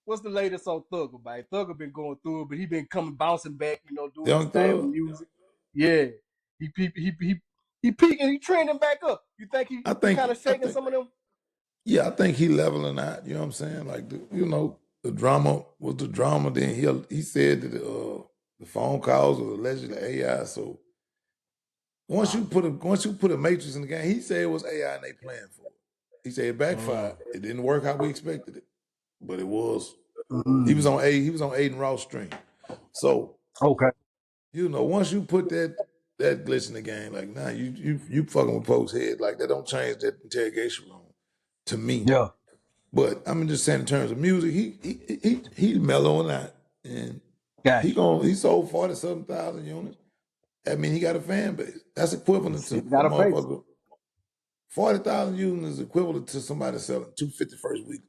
What's the latest on Thugger, man? Thugger been going through it, but he been bouncing back, doing his thing with music. Yeah. He peaking, he trending back up. You think he kind of shaking some of them? Yeah, I think he leveling out. You know what I'm saying? Like, the drama was the drama. Then he said that the phone calls was allegedly AI. So once you put a matrix in the game, he said it was AI and they playing for it. He said it backfired. It didn't work how we expected it, but it was. He was on Aiden Ross' stream. So once you put that glitch in the game, like now you fucking with folks' head, like that don't change that interrogation room to me. Yeah. But I'm just saying in terms of music, he's mellowing out, and he sold 47,000 units. I mean, he got a fan base. That's equivalent to a motherfucker. 40,000 units is equivalent to somebody selling 250 first week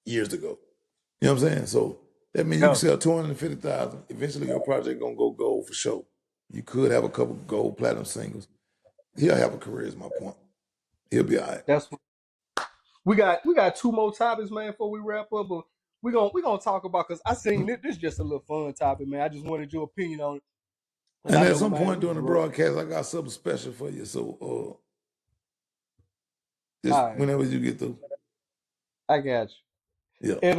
years ago. You know what I'm saying? So that means you can sell 250,000. Eventually, your project gonna go gold for sure. You could have a couple gold platinum singles. He'll have a career. Is my point. He'll be all right. That's what we got 2 more topics, man, before we wrap up. But we're gonna talk about, because I seen this is just a little fun topic, man. I just wanted your opinion on it. And at some point during the broadcast, I got something special for you. So whenever you get through. I got you. Yeah. And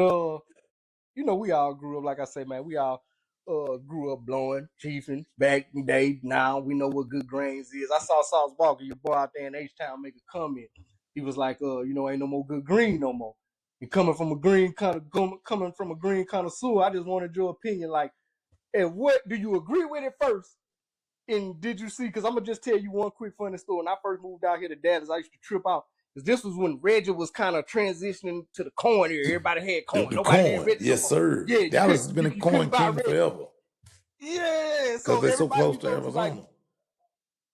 we all grew up, like I say, man, we all grew up blowing, chiefing back in the day. Now we know what good grains is. I saw Sauce Walker, your boy out there in H-Town, make a comment. He was like, ain't no more good green no more. And coming from a green connoisseur, I just wanted your opinion. Like, and what do you agree with it first? And did you see? Because I'm gonna just tell you one quick funny story. When I first moved out here to Dallas, I used to trip out. This was when Reggie was kind of transitioning to the corn era. Everybody had corn. The Nobody had corn, Reggie. yes, sir. Yeah, Dallas has been a corn king forever. Yeah, because so they're so everybody close used to to go to like, Arizona.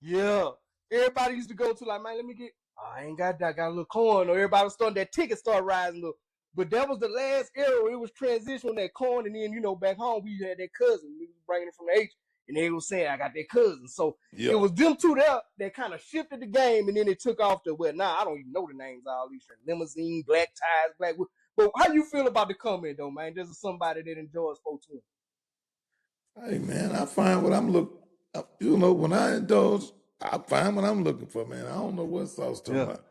yeah, everybody used to go to like, man, let me get. Oh, I ain't got that. I got a little corn. Or everybody was starting that ticket started rising up. But that was the last era. It was transition on that corn, and then back home we had that cousin. We was bringing it from the H, and they was saying I got that cousin. So it was them two there that kind of shifted the game, and then it took off to I don't even know the names of all these things. Limousine, Black Ties, Black. But how you feel about the comment though, man? This is somebody that enjoys 420. Hey man, I find what I'm looking. When I indulge, I find what I'm looking for, man. I don't know what sauce talking about.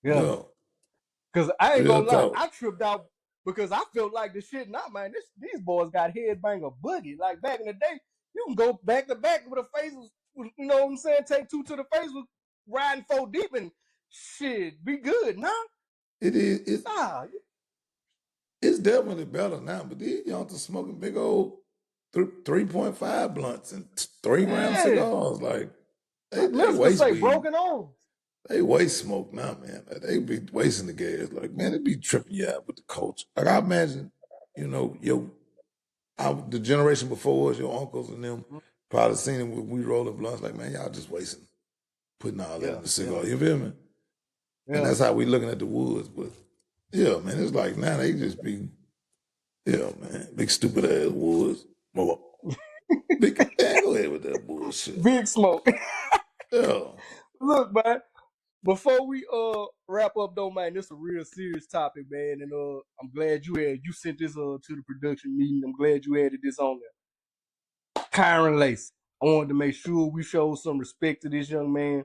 Yeah. Because I ain't Real gonna lie, talk. I tripped out because I felt like the shit. Nah, man, these boys got headbanger boogie. Like back in the day, you can go back to back with a face. You know what I'm saying? Take two to the face with riding 4 deep and shit. Be good, nah. It is. It's definitely better now, but these youngsters smoking big old 3.5 blunts and 3-gram cigars. Like they waste say weed. broken arms. They waste smoke now, man. Like, they be wasting the gas. Like, man, it be tripping you out with the culture. Like I imagine, the generation before us, your uncles and them probably seen it when we rolling blunts. Like, man, y'all just wasting, putting all that in the cigar. You feel me? And that's how we looking at the woods. But yeah, man, it's like now they just be, man, big stupid ass woods. Big, go ahead with that bullshit. Big smoke. Yeah. Look, man. Before we wrap up though, man, this is a real serious topic, man, and I'm glad you sent this to the production meeting. I'm glad you added this on there. Kyren Lacy. I wanted to make sure we show some respect to this young man.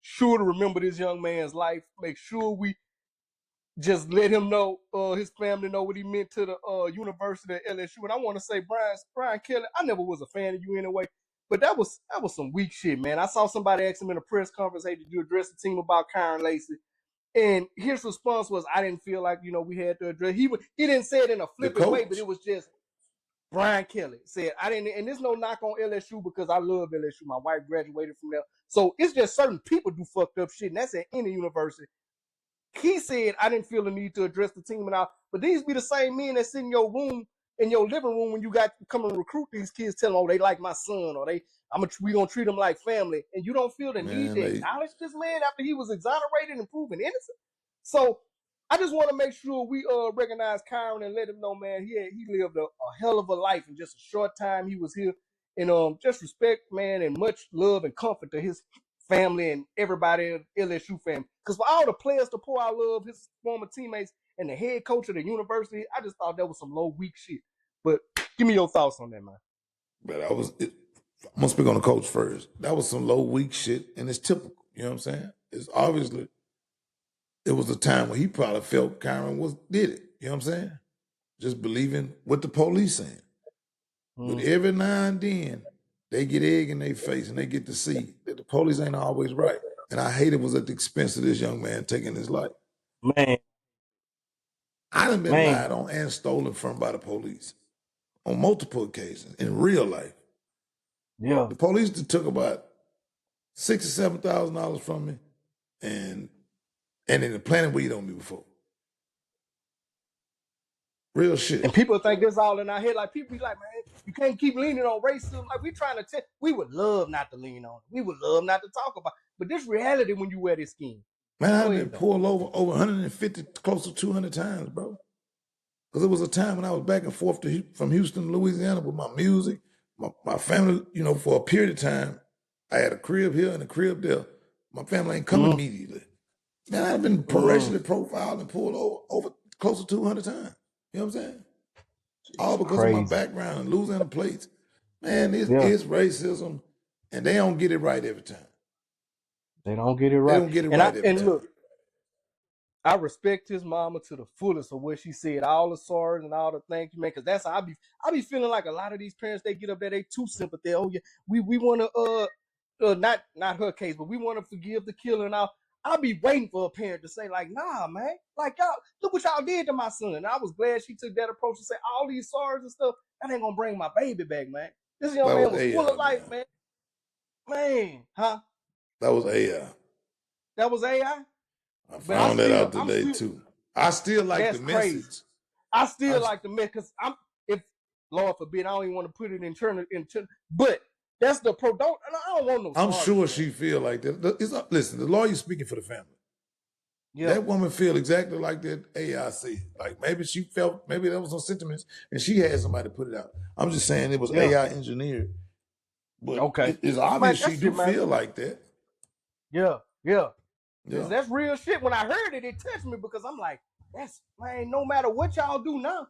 Sure to remember this young man's life. Make sure we just let him know, his family know what he meant to the University of LSU. And I want to say, Brian Kelly, I never was a fan of you anyway, but that was some weak shit, man. I saw somebody ask him in a press conference, hey, did you address the team about Kyren Lacy? And his response was, I didn't feel like, we had to address. He didn't say it in a flippant way, but it was just, Brian Kelly said, I didn't, and there's no knock on LSU because I love LSU. My wife graduated from there. So it's just certain people do fucked up shit, and that's at any university. He said, I didn't feel the need to address the team and all, but these be the same men that sit in your room, in your living room when you got to come and recruit these kids, tell them, oh, they like my son, or we gonna treat them like family, and you don't feel the need to acknowledge this man after he was exonerated and proven innocent. So I just want to make sure we recognize Kyren and let him know, man, he lived a hell of a life in just a short time he was here. And just respect, man, and much love and comfort to his family and everybody in LSU family. Because for all the players to pour out love, his former teammates and the head coach of the university, I just thought that was some low, weak shit. But give me your thoughts on that, man. But I'm gonna speak on the coach first. That was some low, weak shit, and it's typical. You know what I'm saying? It's obviously it was a time where he probably felt Kyren did it. You know what I'm saying? Just believing what the police saying. But every now and then, they get egg in their face and they get to see that the police ain't always right. And I hate it was at the expense of this young man taking his life. Man. I done been lied on and stolen from by the police on multiple occasions in real life. Yeah. The police took about $6,000 or $7,000 from me and then planted weed on me before. Real shit. And people think this all in our head. Like, people be like, man, you can't keep leaning on racism. Like, we trying to tell, we would love not to lean on it. We would love not to talk about it. But this reality when you wear this skin. Man, I've been pulled over 150, close to 200 times, bro. Because it was a time when I was back and forth from Houston to Louisiana with my music, my family, for a period of time. I had a crib here and a crib there. My family ain't come immediately. Man, I've been racially profiled and pulled over close to 200 times. You know what I'm saying? All because of my background and Louisiana plates. Man, it's racism, and they don't get it right every time. They don't get it right. They don't get it right every time. Look, I respect his mama to the fullest of what she said, all the sorries and all the thank you, man. Because that's how I be feeling like a lot of these parents, they get up there, they too sympathetic. Oh yeah, we want to not her case, but we want to forgive the killer and all. I'll be waiting for a parent to say like, nah, man, like y'all look what y'all did to my son. And I was glad she took that approach to say all these sorries and stuff. That ain't gonna bring my baby back, man. This young man was full of life, man. Man, huh? That was AI. That was AI. I But I found that still, out today too. I still like that's the crazy. message. I still like the message because if Lord forbid, I don't even want to put it into, but that's the pro. I don't want no. I'm sure shit. she feel like that. Listen, the lawyer's speaking for the family. Yeah. That woman feel exactly like that AI said. Like maybe she felt, maybe that was some sentiments, and she had somebody put it out. I'm just saying it was AI engineered, but Okay. it's obvious Man, she do feel like that. Yeah. Yeah. That's real shit. When I heard it, it touched me because I'm like, that's, man, no matter what y'all do now,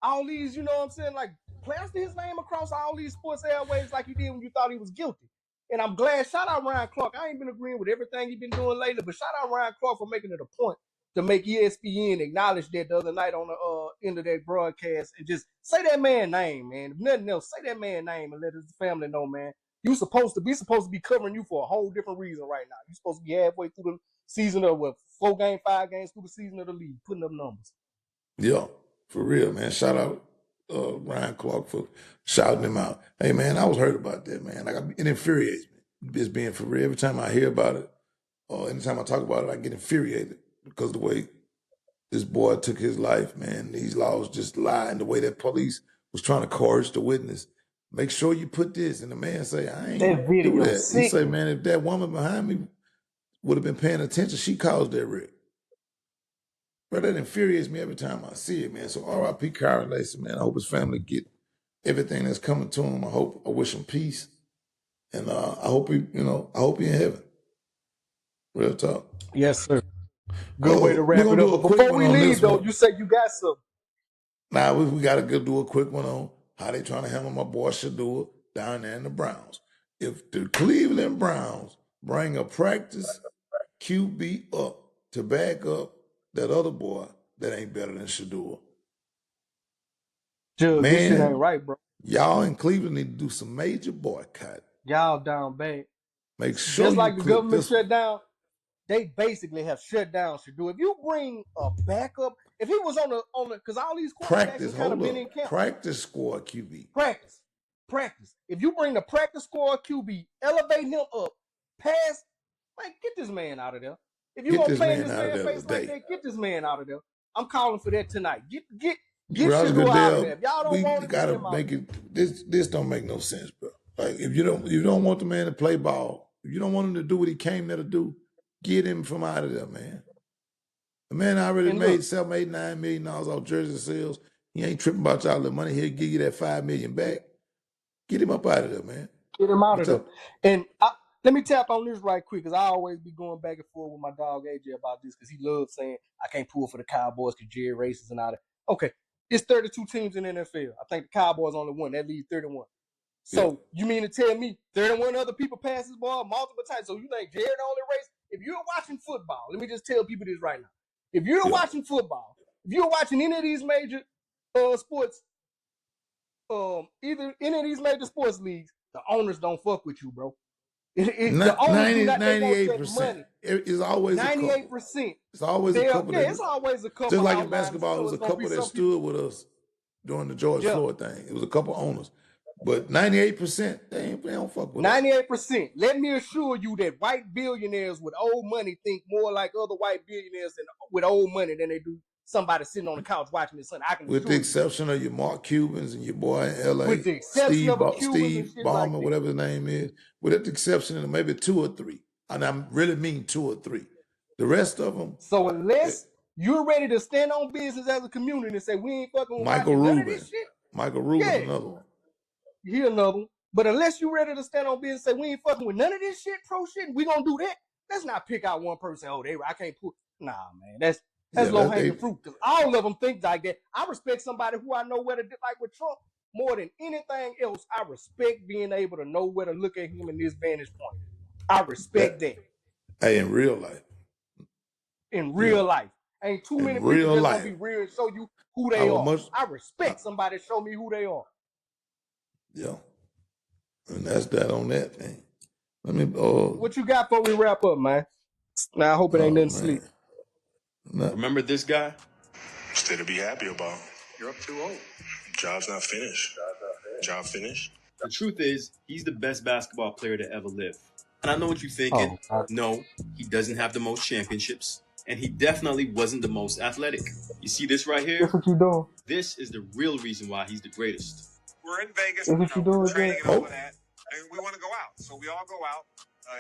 all these, you know what I'm saying, like plaster his name across all these sports airways like he did when you thought he was guilty. And I'm glad, shout out Ryan Clark. I ain't been agreeing with everything he's been doing lately, but shout out Ryan Clark for making it a point to make ESPN acknowledge that the other night on the end of that broadcast and just say that man's name, man. If nothing else, say that man's name and let his family know, man. You supposed to be covering you for a whole different reason right now. You're supposed to be halfway through the season of 5 games through the season of the league, putting up numbers. Yeah, for real, man. Shout out Ryan Clark for shouting him out. Hey, man, I was hurt about that, man. Like, it infuriates me. Just being for real. Every time I hear about it, or anytime I talk about it, I get infuriated because the way this boy took his life, man. These laws just lie, and the way that police was trying to coerce the witness. Make sure you put this. And the man say, I ain't do that. He say, man, if that woman behind me would have been paying attention, she caused that wreck. But that infuriates me every time I see it, man. So R.I.P. Kyren Lacy, man. I hope his family get everything that's coming to him. I wish him peace. And I hope he in heaven. Real talk. Yes, sir. Good way to wrap it up. But before we leave, though, you said you got some. Now we got to go do a quick one on how they trying to handle my boy Shutdown down there in the Browns. If the Cleveland Browns bring a practice QB up to back up that other boy, that ain't better than Shutdown. Jugg, man, this shit ain't right, bro. Y'all in Cleveland need to do some major boycott. Y'all down bad. Make sure just like the government shut down, they basically have shut down Shutdown. If you bring a backup, if he was on the because all these quarterbacks kind of been in camp. Practice squad QB. Practice. If you bring the practice squad QB, elevate him up, pass, like get this man out of there. If you gonna play in this man's face like that, get this man out of there. I'm calling for that tonight. Get Shutdown out of there. If y'all don't want it, gotta make it. This don't make no sense, bro. Like if you don't want the man to play ball, if you don't want him to do what he came there to do, get him from out of there, man. The man already made $7, $8, $9 million off jersey sales. He ain't tripping about y'all the money. He'll give you that $5 million back. Get him up out of there, man. Get him out of there. And let me tap on this right quick, because I always be going back and forth with my dog AJ about this, because he loves saying I can't pull for the Cowboys because Jerry racist and all that. Okay, it's 32 teams in the NFL. I think the Cowboys only won. That leaves 31. So you mean to tell me 31 other people pass this ball multiple times? So you think Jerry the only race? If you're watching football, let me just tell people this right now. If you're watching football, if you're watching any of these major sports, either any of these major sports leagues, the owners don't fuck with you, bro. The owners do not. 98%. It's always 98%. It's always a couple. It's always a couple. Just like in basketball, it was a couple that stood with us during the George Floyd thing. It was a couple owners. But 98%, they don't fuck with 98%. Let me assure you that white billionaires with old money think more like other white billionaires with old money than they do somebody sitting on the couch watching this. With the exception of your Mark Cubans and your boy in L.A., with the exception of Steve Ballmer, whatever his name is, with the exception of maybe 2 or 3. And I really mean 2 or 3. The rest of them. So unless you're ready to stand on business as a community and say we ain't fucking with Michael Rubin. none of this shit. Michael Rubin, another one. He another one. But unless you're ready to stand on business and say we ain't fucking with none of this shit, pro shit, we gonna do that. Let's not pick out one person. I can't pull. Nah, man, that's low hanging fruit. Because all of them think like that. I respect somebody who I know where to like with Trump more than anything else. I respect being able to know where to look at him in this vantage point. I respect that. Hey, in real life. In real life. Ain't too many people that's gonna be real and show you who they are. I respect somebody show me who they are. Yeah. And that's that on that thing. Let me what you got before we wrap up, man? Now I hope it ain't nothing sleep. Remember this guy? Still to be happy about. You're up 2-0. Job's not finished. Job finished. The truth is, he's the best basketball player to ever live. And I know what you're thinking. No, he doesn't have the most championships. and he definitely wasn't the most athletic. You see this right here? That's what you doing. This is the real reason why he's the greatest. We're in Vegas, That's what you doing, training Jay. and all of that, and we want to go out. So we all go out,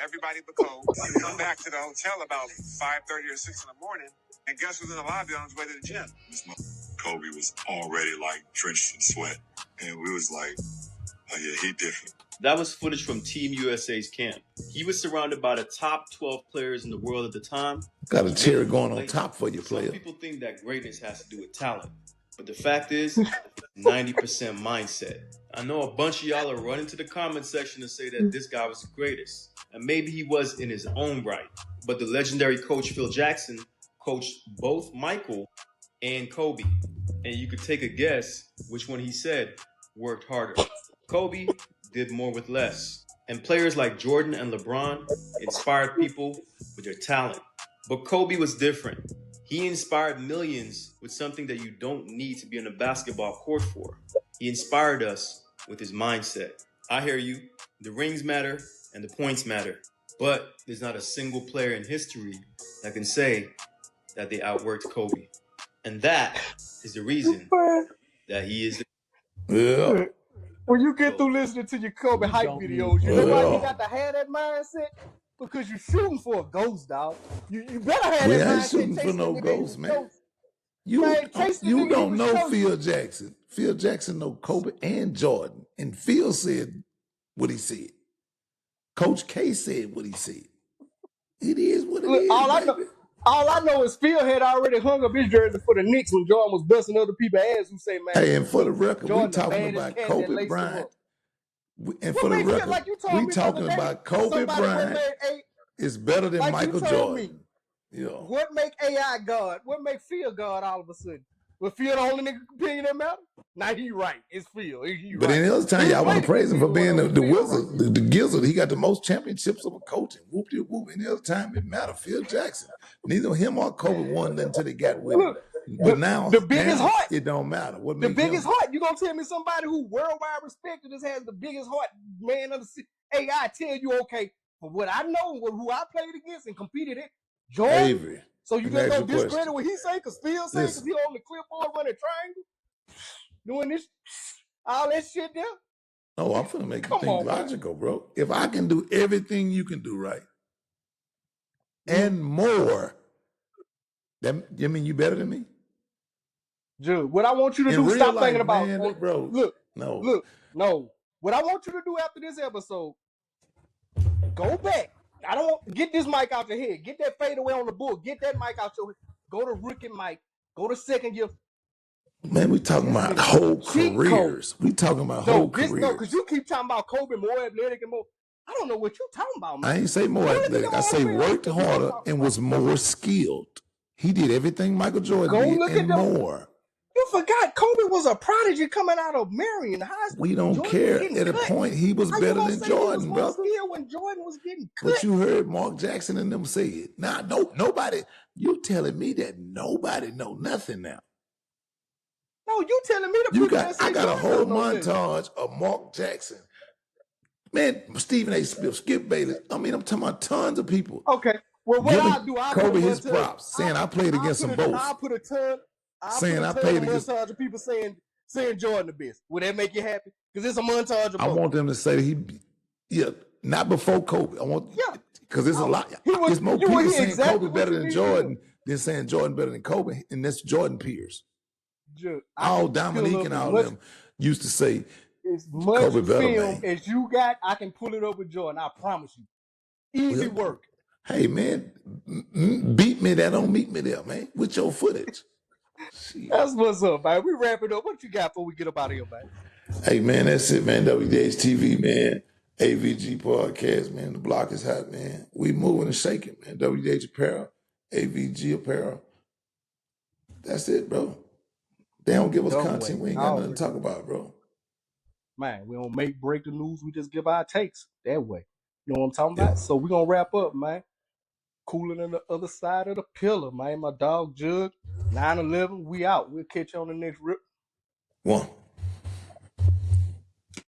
everybody but Cole. We come back to the hotel about 5:30 or 6 in the morning, and guess who's in the lobby on his way to the gym? Kobe was already like drenched in sweat, and we was like, oh yeah, he different. That was footage from Team USA's camp. He was surrounded by the top 12 players in the world at the time. Got a cherry going on top for you, player. Some people think that greatness has to do with talent, but the fact is, 90% mindset. I know a bunch of y'all are running to the comment section to say that this guy was the greatest, and maybe he was in his own right, but the legendary coach Phil Jackson coached both Michael and Kobe, and you could take a guess which one he said worked harder. Kobe did more with less, and players like Jordan and LeBron inspired people with their talent, but Kobe was different. He inspired millions with something that you don't need to be on a basketball court for. He inspired us with his mindset. I hear you. The rings matter and the points matter, but there's not a single player in history that can say that they outworked Kobe. And that is the reason that he is the... Yeah. When you get through listening to your Kobe hype videos, you know why you got to have that mindset? Because you're shooting for a ghost, dog. You better have We that mindset. ain't shooting for no ghost, man. You don't know Phil Jackson. Phil Jackson know Kobe and Jordan. And Phil said what he said. Coach K said what he said. It is what it is, all I know is Phil had already hung up his jersey for the Knicks when Jordan was busting other people's ass who say, man. Hey, and for the record, Jordan we talking about Kobe Bryant. And for the record, we talking about Kobe Bryant is better than Michael Jordan. Yeah. What make AI God? What make Phil God all of a sudden? Was Phil the only nigga opinion that matter? Nah, he right. It's Phil. But in the other time, y'all want to praise him for being the wizard, the gizzard. He got the most championships of a coach. And whoop-de-whoop. In the other time, it mattered. Phil Jackson. Neither him or Kobe won until they got with him. But now, the biggest heart. It don't matter. What the biggest heart. You gonna tell me somebody who worldwide respected just has the biggest heart, man of the AI tell you, okay, for what I know, who I played against and competed in, Jordan. Avery. So you just gonna discredit what he say? Cause Phil say, cause he on the clipboard running triangle, doing this, all that shit there. No, I'm finna make you think logical, bro. If I can do everything you can do right, and more, that you mean you better than me? Jugg, what I want you to do, stop thinking about, man, bro. Look. What I want you to do after this episode, go back. I don't want get this mic out your head. Get that fadeaway on the bull. Get that mic out your head. Go to rookie mic. Go to second year. Man, we talking about whole careers. We talking about whole careers. No, because you keep talking about Kobe more athletic and more. I don't know what you talking about, man. I ain't say more athletic. I say worked harder and was more skilled. He did everything Michael Jordan did and more. You forgot Kobe was a prodigy coming out of Marion High School. We don't care. At a point, he was better than Jordan, brother. When Jordan was getting cut. But you heard Mark Jackson and them say it. Now, nobody. You telling me that nobody know nothing now? No, you telling me the people that say I got Jordan a whole montage of Mark Jackson. Man, Stephen A. Smith, Skip Bayless. I mean, I'm talking about tons of people. Okay. Well, what I'll do, I'll Kobe his props, saying I played against them both. I'll put a ton. Saying I played against montage of people saying Jordan the best. Would that make you happy? Because it's a montage of I want them to say that not before Kobe. I want because there's a lot. There's more people saying Kobe better than Jordan than saying Jordan better than Kobe, and that's Jordan peers. All Dominique and all of them used to say as much Kobe better, film man. as you got, I can pull it up with Jordan. I promise you. Easy work. Hey man, beat me that don't meet me there, man. With your footage. That's what's up, man. We wrap it up. What you got before we get up out of here, man? Hey, man, that's it, man. WDH TV, man. AVG podcast, man. The block is hot, man. We moving and shaking, man. WDH apparel, AVG apparel. That's it, bro. They don't give us content. We ain't got nothing to talk about, bro. Man, we don't break the news. We just give our takes that way. You know what I'm talking about? So we're going to wrap up, man. Cooling on the other side of the pillar, man. My dog, Jugg. 9/11, we out. We'll catch you on the next rip. One.